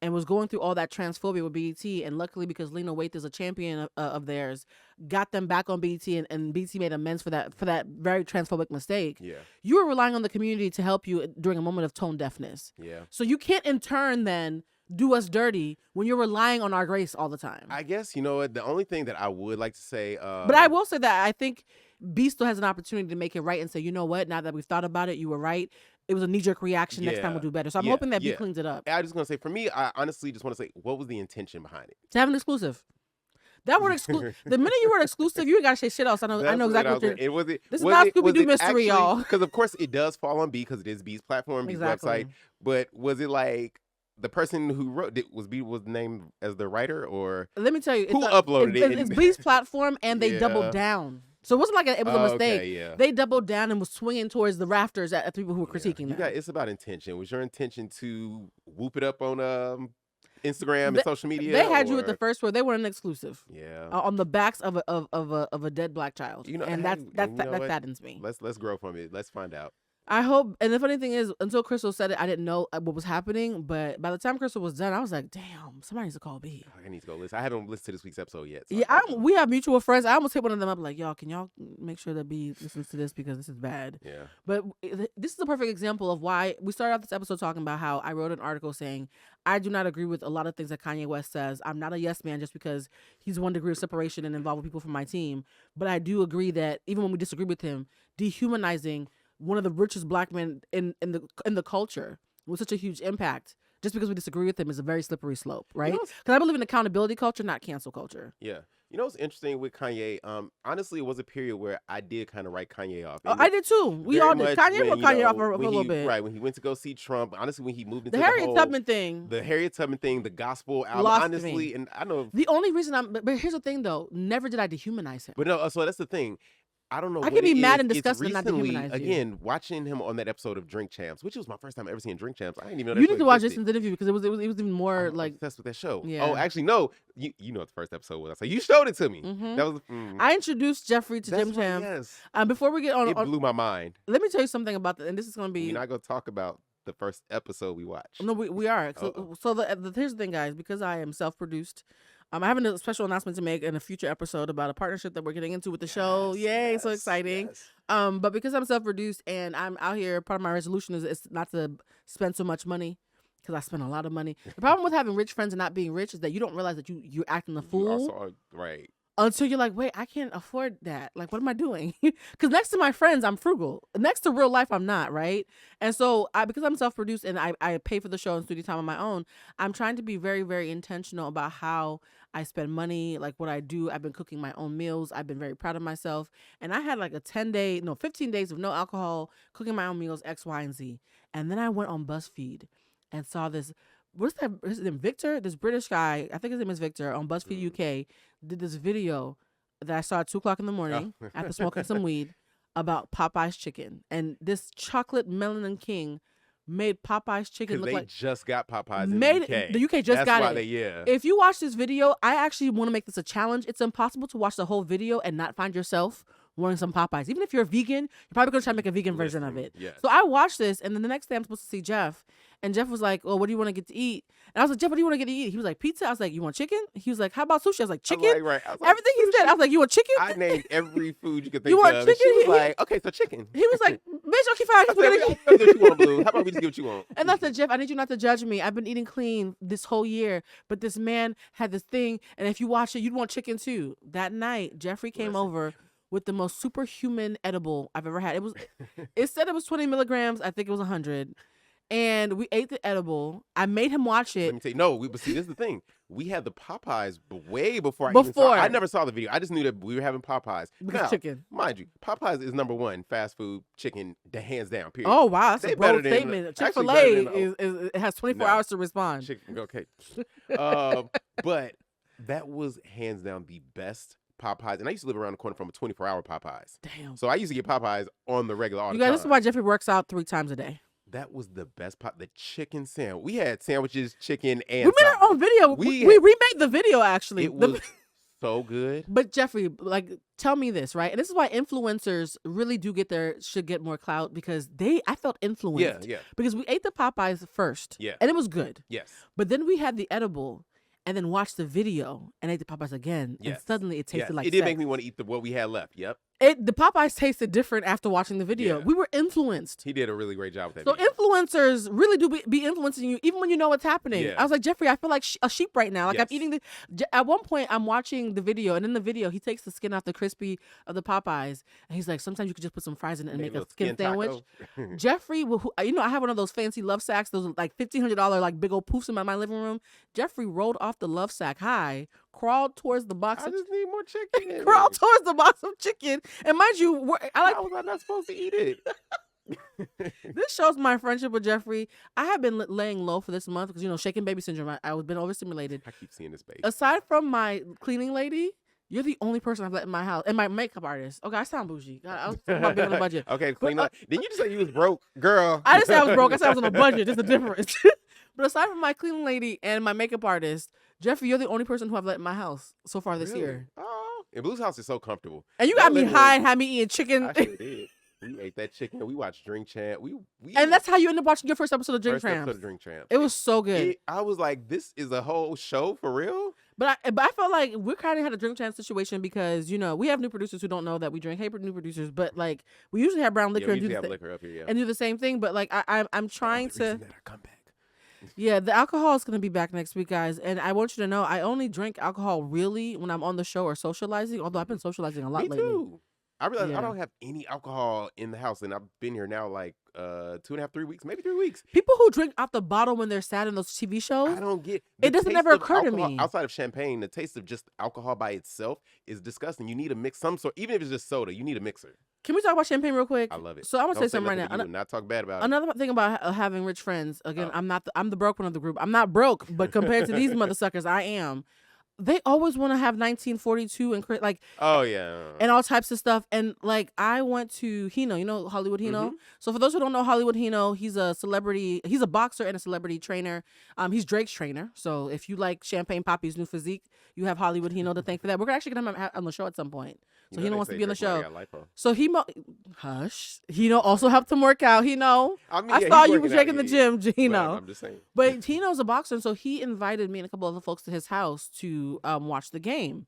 and was going through all that transphobia with BET, and luckily because Lena Waithe is a champion of theirs, got them back on BET, and BET made amends for that very transphobic mistake. Yeah. You were relying on the community to help you during a moment of tone deafness. Yeah. So you can't in turn then do us dirty when you're relying on our grace all the time. I guess, you know what, the only thing that I would like to say... but I will say that I think B still has an opportunity to make it right and say, you know what, now that we've thought about it, you were right. It was a knee-jerk reaction. Next time we'll do better. So I'm hoping that B cleans it up. I just going to say, for me, I honestly just want to say, what was the intention behind it? To have an exclusive. That word exclusive. The minute you were exclusive, you ain't got to say shit else. I know exactly what you're... This is not Scooby-Doo mystery, y'all. Because, of course, it does fall on B because it is B's platform, B's website. But was it like... The person who wrote it was named as the writer, or let me tell you, who uploaded it? It's B's platform, and they doubled down. So it wasn't like it was a mistake. Okay, yeah. They doubled down and was swinging towards the rafters at people who were critiquing them. It's about intention. Was your intention to whoop it up on Instagram and social media? They had you at the first word. They weren't an exclusive. Yeah. On the backs of a dead black child. And that saddens me. Let's grow from it. Let's find out. I hope, and the funny thing is, until Crystal said it, I didn't know what was happening. But by the time Crystal was done, I was like, "Damn, somebody needs to call B." I need to go listen. I haven't listened to this week's episode yet. So yeah, we have mutual friends. I almost hit one of them up, like, "Y'all, can y'all make sure that B listens to this because this is bad." Yeah. But this is a perfect example of why we started off this episode talking about how I wrote an article saying I do not agree with a lot of things that Kanye West says. I'm not a yes man just because he's 1 degree of separation and involved with people from my team. But I do agree that even when we disagree with him, dehumanizing one of the richest black men in the culture with such a huge impact, just because we disagree with him, is a very slippery slope, right? Because I believe in accountability culture, not cancel culture. Yeah. You know what's interesting with Kanye? Honestly, it was a period where I did kind of write Kanye off. I did too. We all did. Kanye wrote Kanye off for a little bit. Right, when he went to go see Trump. Honestly, when he moved into the Harriet Tubman thing. The Harriet Tubman thing, the gospel album. Lost honestly, me. And I know. The only reason but here's the thing though, never did I dehumanize him. But no, so that's the thing. I don't know. I can be mad and disgusted and not dehumanize you. Again, watching him on that episode of Drink Champs, which was my first time ever seeing Drink Champs. I didn't even know that. You need to watch this interview because it was even more like obsessed with that show. Yeah. Oh, actually, no. You know what the first episode was? I said you showed it to me. Mm-hmm. That was. I introduced Jeffrey to Jim Champs. Yes. Before we get on, it blew my mind. Let me tell you something about that, and this is going to be. We're not going to talk about the first episode we watched. No, we are. So here's the thing, guys. Because I am self-produced. I have a special announcement to make in a future episode about a partnership that we're getting into with the show. Yay, so exciting. Yes. But because I'm self-produced and I'm out here, part of my resolution is not to spend so much money, because I spend a lot of money. The problem with having rich friends and not being rich is that you don't realize that you're acting a fool. Also, right. Until you're like, wait, I can't afford that. Like, what am I doing? Because next to my friends, I'm frugal. Next to real life, I'm not, right? And so because I'm self-produced and I pay for the show and studio time on my own, I'm trying to be very, very intentional about how I spend money, like what I do. I've been cooking my own meals. I've been very proud of myself. And I had like 15 days of no alcohol, cooking my own meals, X, Y, and Z. And then I went on BuzzFeed and saw this. What's that? His name Victor? This British guy, I think his name is Victor, on BuzzFeed UK, did this video that I saw at 2:00 in the morning after smoking some weed about Popeye's chicken. And this chocolate melanin king made Popeye's chicken look like... they just got Popeyes in the UK. The UK just got it. Yeah. If you watch this video, I actually want to make this a challenge. It's impossible to watch the whole video and not find yourself wanting some Popeyes. Even if you're a vegan, you're probably going to try to make a vegan version of it. Yes. So I watched this, and then the next day I'm supposed to see Jeff. And Jeff was like, "Oh, what do you want to get to eat?" And I was like, "Jeff, what do you want to get to eat?" He was like, "Pizza." I was like, "You want chicken?" He was like, "How about sushi?" I was like, "Chicken." Like, right. I was like, everything he said, I was like, "You want chicken?" I named every food you could think You want of. chicken? She was like, "Okay, so chicken." He was like, "Bitch, okay, fine." I said, what you want, Blue? How about we just get what you want? And I said, "Jeff, I need you not to judge me. I've been eating clean this whole year, but this man had this thing, and if you watch it, you'd want chicken too." That night, Jeffrey came over with the most superhuman edible I've ever had. It said it was 20 milligrams. I think it was 100. And we ate the edible. I made him watch it. Let me tell you, no, but see, this is the thing. We had the Popeyes way before I even saw it. I never saw the video. I just knew that we were having Popeyes. Because chicken. Mind you, Popeyes is number one fast food chicken, hands down, period. Oh, wow. That's a bold statement. Chick-fil-A it has 24 hours to respond. Okay. But that was hands down the best Popeyes. And I used to live around the corner from a 24-hour Popeyes. Damn. So I used to get Popeyes on the regular all the time. time. This is why Jeffrey works out 3 times a day. That was the best the chicken sandwich. We had sandwiches, chicken, and we made our own video. We remade the video, actually. It was so good. But Jeffrey, like, tell me this, right? And this is why influencers really should get more clout, because I felt influenced. Yeah. Because we ate the Popeyes first. Yeah. And it was good. Yes. But then we had the edible, and then watched the video and ate the Popeyes again. Yes. And suddenly it tasted like it did make me want to eat what we had left. Yep. The Popeyes tasted different after watching the video. Yeah. We were influenced. He did a really great job with that video. Influencers really do be influencing you, even when you know what's happening. Yeah. I was like, Jeffrey, I feel like a sheep right now. Like, I'm eating at one point, I'm watching the video, and in the video, he takes the skin off the crispy of the Popeyes, and he's like, sometimes you could just put some fries in it and make a skin sandwich. Jeffrey, I have one of those fancy love sacks, those like $1,500 like big old poofs in my living room. Jeffrey rolled off the love sack high, crawled towards the box. I just need more chicken. Crawled towards the box of chicken. And mind you, how was I not supposed to eat it? This shows my friendship with Jeffrey. I have been laying low for this month because, shaken baby syndrome. I've been overstimulated. I keep seeing this baby. Aside from my cleaning lady, you're the only person I've let in my house. And my makeup artist. Okay, I sound bougie. God, I was talking about being on a budget. Okay, clean up. Didn't you just say you was broke, girl? I didn't say I was broke. I said I was on a budget. There's a difference. But aside from my cleaning lady and my makeup artist, Jeffrey, you're the only person who I've let in my house so far this year. Oh, and Blue's house is so comfortable. And you got me high and had me eating chicken. I sure did. We ate that chicken. We watched Drink Champ. And that's how you ended up watching your first episode of Drink Champ. It was so good. I was like, this is a whole show for real? But I felt like we kind of had a Drink Champ situation because, we have new producers who don't know that we drink. Hey, new producers. But, like, we usually have brown liquor and do the same thing. But, like, I'm trying to. That I come back. Yeah, the alcohol is going to be back next week, guys. And I want you to know, I only drink alcohol really when I'm on the show or socializing, although I've been socializing a lot lately. Me too. I realize I don't have any alcohol in the house, and I've been here now like 2.5, 3 weeks, maybe 3 weeks. People who drink out the bottle when they're sad in those TV shows, I don't get. It doesn't ever occur to me. Outside of champagne, the taste of just alcohol by itself is disgusting. You need a mix, some sort. Even if it's just soda, you need a mixer. Can we talk about champagne real quick? I love it. So I'm gonna say something right now. I'm not talk bad about it. Another thing about having rich friends. Again, I'm the broke one of the group. I'm not broke, but compared to these motherfuckers, I am. They always want to have 1942 and like, oh yeah, and all types of stuff. And like, I went to Hino, Hollywood Hino. Mm-hmm. So for those who don't know Hollywood Hino, he's a celebrity. He's a boxer and a celebrity trainer. He's Drake's trainer. So if you like Champagne Poppy's new physique, you have Hollywood Hino to thank for that. We're actually gonna have him on the show at some point. So Hino wants to be on the show. So Hino also helped him work out. I saw you were shaking the gym, Hino. I'm just saying. But Hino's a boxer, and so he invited me and a couple other folks to his house to watch the game.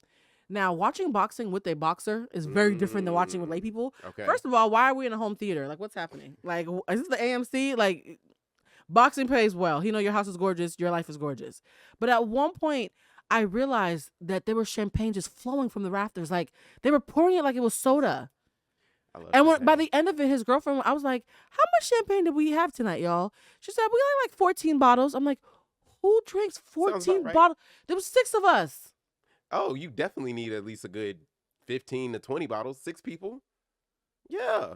Now, watching boxing with a boxer is very different than watching with lay people. Okay. First of all, why are we in a home theater? Like, what's happening? Like, is this the AMC? Like, boxing pays well. Your house is gorgeous. Your life is gorgeous. But at one point, I realized that there was champagne just flowing from the rafters. Like, they were pouring it like it was soda. And by the end of it, his girlfriend, I was like, how much champagne did we have tonight, y'all? She said, we got like 14 bottles. I'm like, who drinks 14 bottles? There was 6 of us. Oh, you definitely need at least a good 15 to 20 bottles. 6 people. Yeah.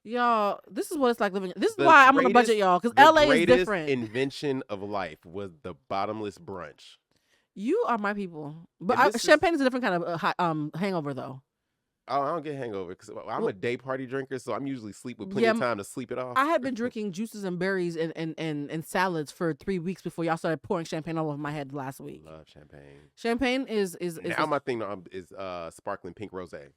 Y'all, this is what it's like living. This is why I'm on a budget, y'all, because LA is different. The greatest invention of life was the bottomless brunch. You are my people. But champagne is a different kind of hangover, though. Oh, I don't get hangover because I'm a day party drinker, so I'm usually sleep with plenty of time to sleep it off. I had been drinking juices and berries and salads for 3 weeks before y'all started pouring champagne all over my head last week. Love champagne. Champagne is now my thing is sparkling pink rosé.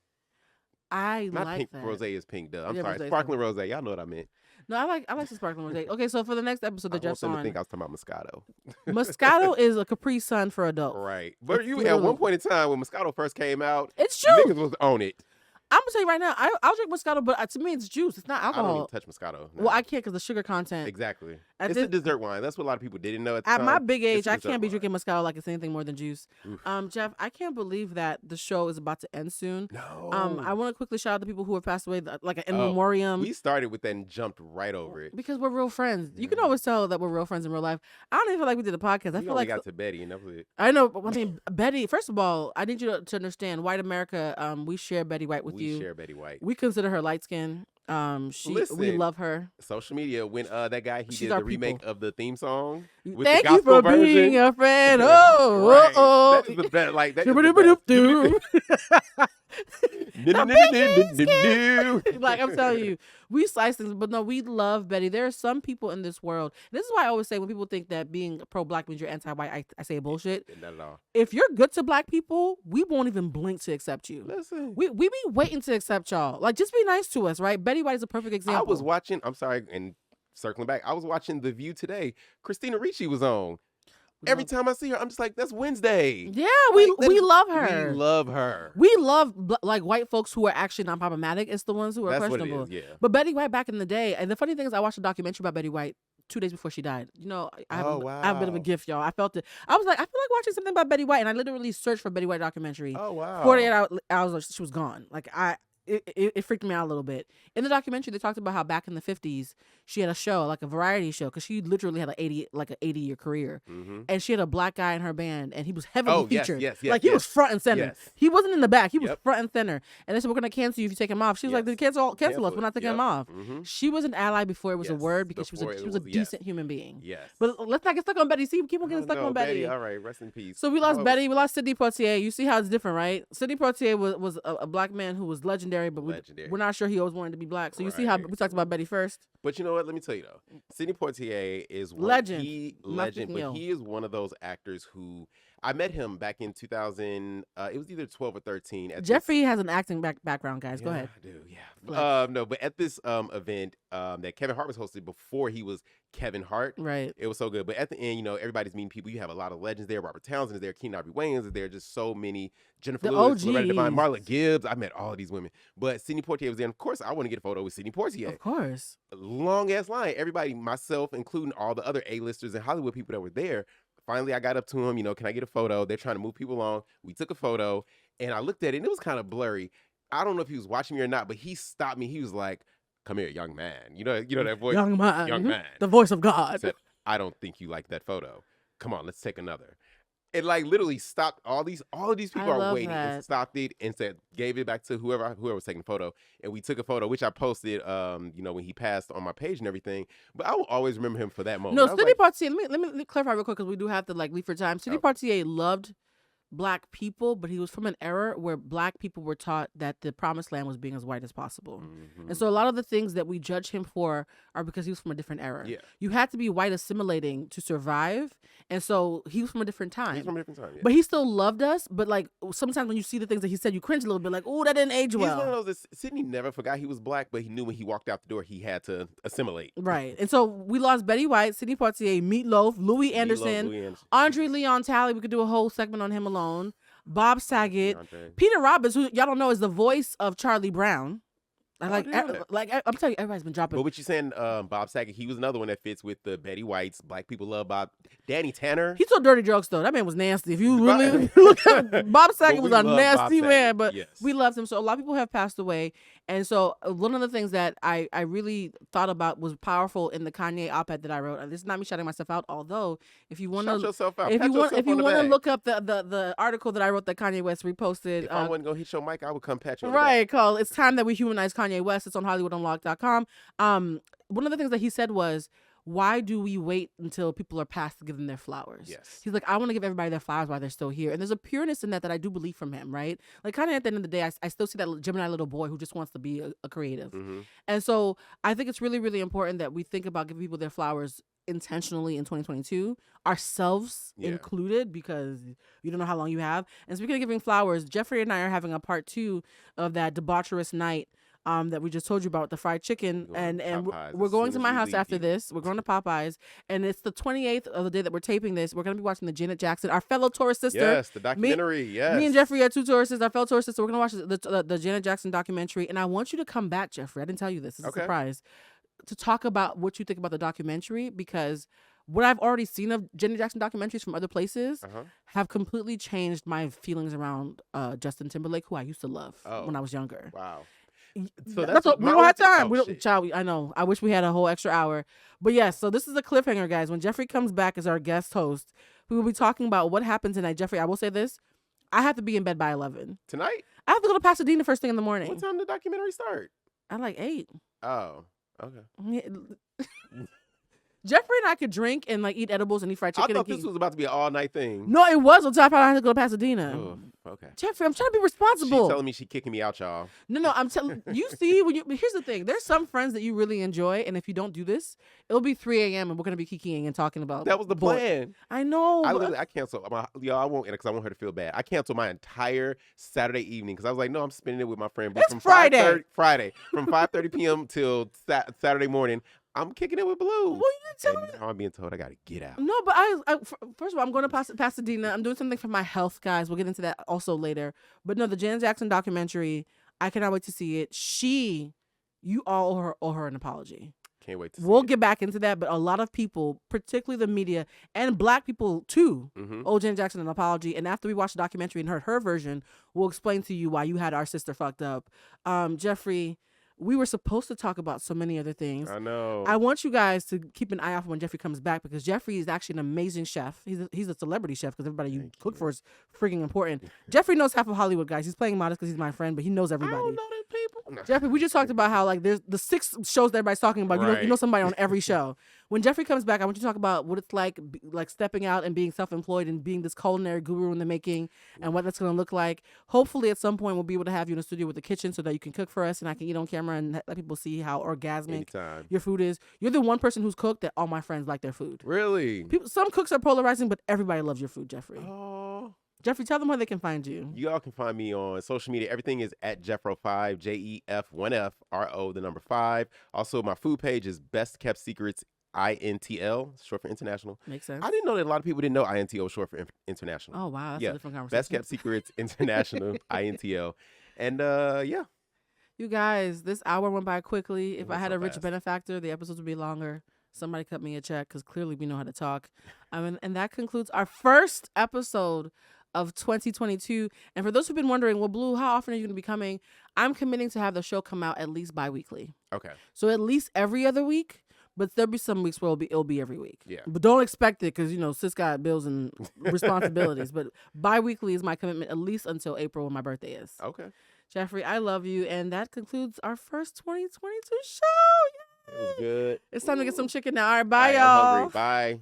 I Not like pink that. rosé is pink, duh. I'm Yeah, sorry, rosé is sparkling rosé. Y'all know what I meant. No, I like the sparkling rosé. Okay, so for the next episode that I want Jeff's them to on, think I was talking about Moscato. Moscato is a Capri Sun for adults. Right. But It's you at literally- one point in time when Moscato first came out, It's true. niggas was on it. I'm gonna tell you right now, I'll drink Moscato, but to me it's juice. It's not I alcohol. don't even touch Moscato. No. Well, I can't because the sugar content. Exactly. At It's this- a dessert wine. That's what a lot of people didn't know at the At time. my big age, It's a I dessert can't be wine. drinking Moscato like it's anything more than juice. Oof. Jeff, I can't believe that the show is about to end soon. No. I want to quickly shout out the people who have passed away, like an in memoriam. We started with that and jumped right over it. Because we're real friends. You can always tell that we're real friends in real life. I don't even feel like we did a podcast. I We feel only like got to Betty and that was it. I know. I mean, Betty. First of all, I need you to understand. White America. We share Betty White with you. We share Betty White. We consider her light skin. We love her. Social media when that guy She's did our the remake people. of the theme song. With Thank the you for gospel version. being a friend. Right. Oh. That is the best. Like that is the best. Like I'm telling you, we slice things, but no, we love Betty. There are some people in this world. This is why I always say when people think that being pro-black means you're anti-white, I say bullshit. Not at all. If you're good to black people, we won't even blink to accept you. Listen, We be waiting to accept y'all. Like, just be nice to us, right? Betty White is a perfect example. I was watching. I'm sorry, and circling back, I was watching The View today. Christina Ricci was on. Every time I see her, I'm just like, that's Wednesday. Yeah, we Like, love her. We love her. We love like white folks who are actually not problematic. It's the ones who are That's questionable. what it is, yeah. But Betty White back in the day, and the funny thing is, I watched a documentary about Betty White 2 days before she died. You know, I have a bit of a gift, y'all. I felt it. I was like, I feel like watching something about Betty White, and I literally searched for Betty White documentary. Oh wow. 48 hours, she was gone. Like it freaked me out a little bit. In the documentary, they talked about how back in the 50s, she had a show, like a variety show, because she literally had an 80-year career. Mm-hmm. And she had a black guy in her band, and he was heavily featured. Yes, like he was front and center. Yes. He wasn't in the back. He was front and center. And they said, we're going to cancel you if you take him off. She was like, cancel us. We're not taking him off. Mm-hmm. She was an ally before it was a word, because she was a decent human being. Yes. But let's not get stuck on Betty. See, keep on getting stuck on Betty. All right, rest in peace. So we lost Betty. We lost Sidney Poitier. You see how it's different, right? Sidney Poitier was a black man who was legendary, but we're not sure he always wanted to be black. So you see how we talked about Betty first. But you know what? Let me tell you though, Sidney Poitier is legend. But he is one of those actors who I met him back in 2000. It was either 12 or 13. Jeffrey has an acting background, guys. Yeah, Go ahead. I do. Yeah. No, but at this event that Kevin Hart was hosted before he was Kevin Hart. Right. It was so good. But at the end, you know, everybody's meeting people. You have a lot of legends there. Robert Townsend is there. Keenan Ivory Wayans is there. Just so many. Jennifer Lewis, Loretta Devine, Marla Gibbs. I met all of these women. But Sidney Poitier was there. And of course, I want to get a photo with Sidney Poitier. Of course. Long ass line. Everybody, myself, including all the other A-listers and Hollywood people that were there. Finally, I got up to him. You know, can I get a photo? They're trying to move people along. We took a photo. And I looked at it, and it was kind of blurry. I don't know if he was watching me or not, but he stopped me. He was like, "Come here, young man." You know that voice. Young man. Young man. The voice of God. He said, "I don't think you like that photo. Come on, let's take another." It like literally stopped all of these people are waiting and stopped it and said, gave it back to whoever was taking the photo. And we took a photo, which I posted, you know, when he passed on my page and everything. But I will always remember him for that moment. No, Sidney Poitier, let me clarify real quick because we do have to leave for time. Sidney Poitier loved black people, but he was from an era where black people were taught that the promised land was being as white as possible. Mm-hmm. And so a lot of the things that we judge him for are because he was from a different era. Yeah. You had to be white assimilating to survive. And so he was from a different time. He's from a different time, yeah. But he still loved us. But like sometimes when you see the things that he said, you cringe a little bit like, oh, that didn't age well. He's one of those Sidney never forgot he was black, but he knew when he walked out the door, he had to assimilate. Right. And so we lost Betty White, Sidney Poitier, Meatloaf, Louis Anderson, Andre Leon Talley. We could do a whole segment on him alone. Bob Saget, Peter Robbins, who y'all don't know is the voice of Charlie Brown. I'm telling you, everybody's been dropping. But what you saying, Bob Saget, he was another one that fits with the Betty Whites. Black people love Bob. Danny Tanner. He told dirty jokes though. That man was nasty. If you really look at Bob Saget was a nasty man, but we loved him. So a lot of people have passed away. And so one of the things that I really thought about was powerful in the Kanye op-ed that I wrote. And this is not me shouting myself out, although if you want to look up the article that I wrote that Kanye West reposted. If I wasn't gonna hit your mic, I would come pat you on the back. Call It's Time That We Humanize Kanye West. It's on HollywoodUnlocked.com. One of the things that he said was, why do we wait until people are past to give them their flowers? Yes. He's like, I want to give everybody their flowers while they're still here. And there's a pureness in that I do believe from him, right? Like kind of at the end of the day, I still see that Gemini little boy who just wants to be a creative. Mm-hmm. And so I think it's really, really important that we think about giving people their flowers intentionally in 2022, ourselves included, because you don't know how long you have. And speaking of giving flowers, Jeffrey and I are having a part 2 of that debaucherous night that we just told you about, the fried chicken, and we're going to my house after this. We're going to Popeyes, and it's the 28th of the day that we're taping this. We're going to be watching the Janet Jackson, our fellow Taurus sister. Yes, the documentary. Me and Jeffrey are 2 Tauruses, our fellow Taurus sister. We're going to watch the Janet Jackson documentary, and I want you to come back, Jeffrey. I didn't tell you this. It's a surprise. To talk about what you think about the documentary, because what I've already seen of Janet Jackson documentaries from other places have completely changed my feelings around Justin Timberlake, who I used to love when I was younger. Wow. So we don't have time. I know. I wish we had a whole extra hour. But yes, so this is a cliffhanger, guys. When Jeffrey comes back as our guest host, we will be talking about what happened tonight. Jeffrey, I will say this. I have to be in bed by 11. Tonight? I have to go to Pasadena first thing in the morning. What time did the documentary start? At like 8. Oh, okay. Yeah. Jeffrey and I could drink and like eat edibles and eat fried chicken. I thought this was about to be an all-night thing. No, it was until I found out I had to go to Pasadena. Oh, okay. Jeffrey, I'm trying to be responsible. She's telling me she's kicking me out, y'all. No, I'm telling you. See, here's the thing. There's some friends that you really enjoy, and if you don't do this, it'll be 3 a.m. and we're gonna be kikiing and talking about. That was the plan. I know. I canceled. Y'all, I won't, because I want her to feel bad. I canceled my entire Saturday evening because I was like, no, I'm spending it with my friend. It's Friday. Friday from 5:30 p.m. till Saturday morning. I'm kicking it with Blue. Well, you didn't tell me. Now I'm being told I got to get out. No, but first of all, I'm going to Pasadena. I'm doing something for my health, guys. We'll get into that also later. But no, the Janet Jackson documentary, I cannot wait to see it. You all owe her an apology. Can't wait to see We'll it. get back into that, but a lot of people, particularly the media and Black people too, owe Janet Jackson an apology. And after we watch the documentary and heard her version, we'll explain to you why you had our sister fucked up. Jeffrey, we were supposed to talk about so many other things. I know. I want you guys to keep an eye out for when Jeffrey comes back, because Jeffrey is actually an amazing chef. He's a celebrity chef, because everybody you cook for is freaking important. Jeffrey knows half of Hollywood, guys. He's playing modest because he's my friend, but he knows everybody. I don't know them people. No. Jeffrey, we just talked about how like there's the 6 shows that everybody's talking about. Right. You know somebody on every show. When Jeffrey comes back, I want you to talk about what it's like stepping out and being self-employed and being this culinary guru in the making, and what that's going to look like. Hopefully at some point we'll be able to have you in a studio with a kitchen so that you can cook for us and I can eat on camera and let people see how orgasmic your food is. You're the one person who's cooked that all my friends like their food. Really? Some cooks are polarizing, but everybody loves your food, Jeffrey. Oh. Jeffrey, tell them where they can find you. You all can find me on social media. Everything is at Jeffro5, JEF1FRO5. Also, my food page is Best Kept Secrets, INTL, short for international. Makes sense. I didn't know that a lot of people didn't know INTL was short for international. Oh, wow. That's a different conversation. Best Kept Secrets International, INTL. And yeah. You guys, this hour went by quickly. If I had a rich benefactor, the episodes would be longer. Somebody cut me a check, because clearly we know how to talk. And that concludes our first episode of 2022. And for those who've been wondering, well, Blue, how often are you going to be coming? I'm committing to have the show come out at least bi-weekly. Okay. So at least every other week. But there'll be some weeks where it'll be every week. Yeah. But don't expect it, because, sis got bills and responsibilities. But bi-weekly is my commitment, at least until April, when my birthday is. Okay. Jeffrey, I love you. And that concludes our first 2022 show. Yay! It was good. It's time to get some chicken now. All right, bye, y'all. I'm hungry. Bye.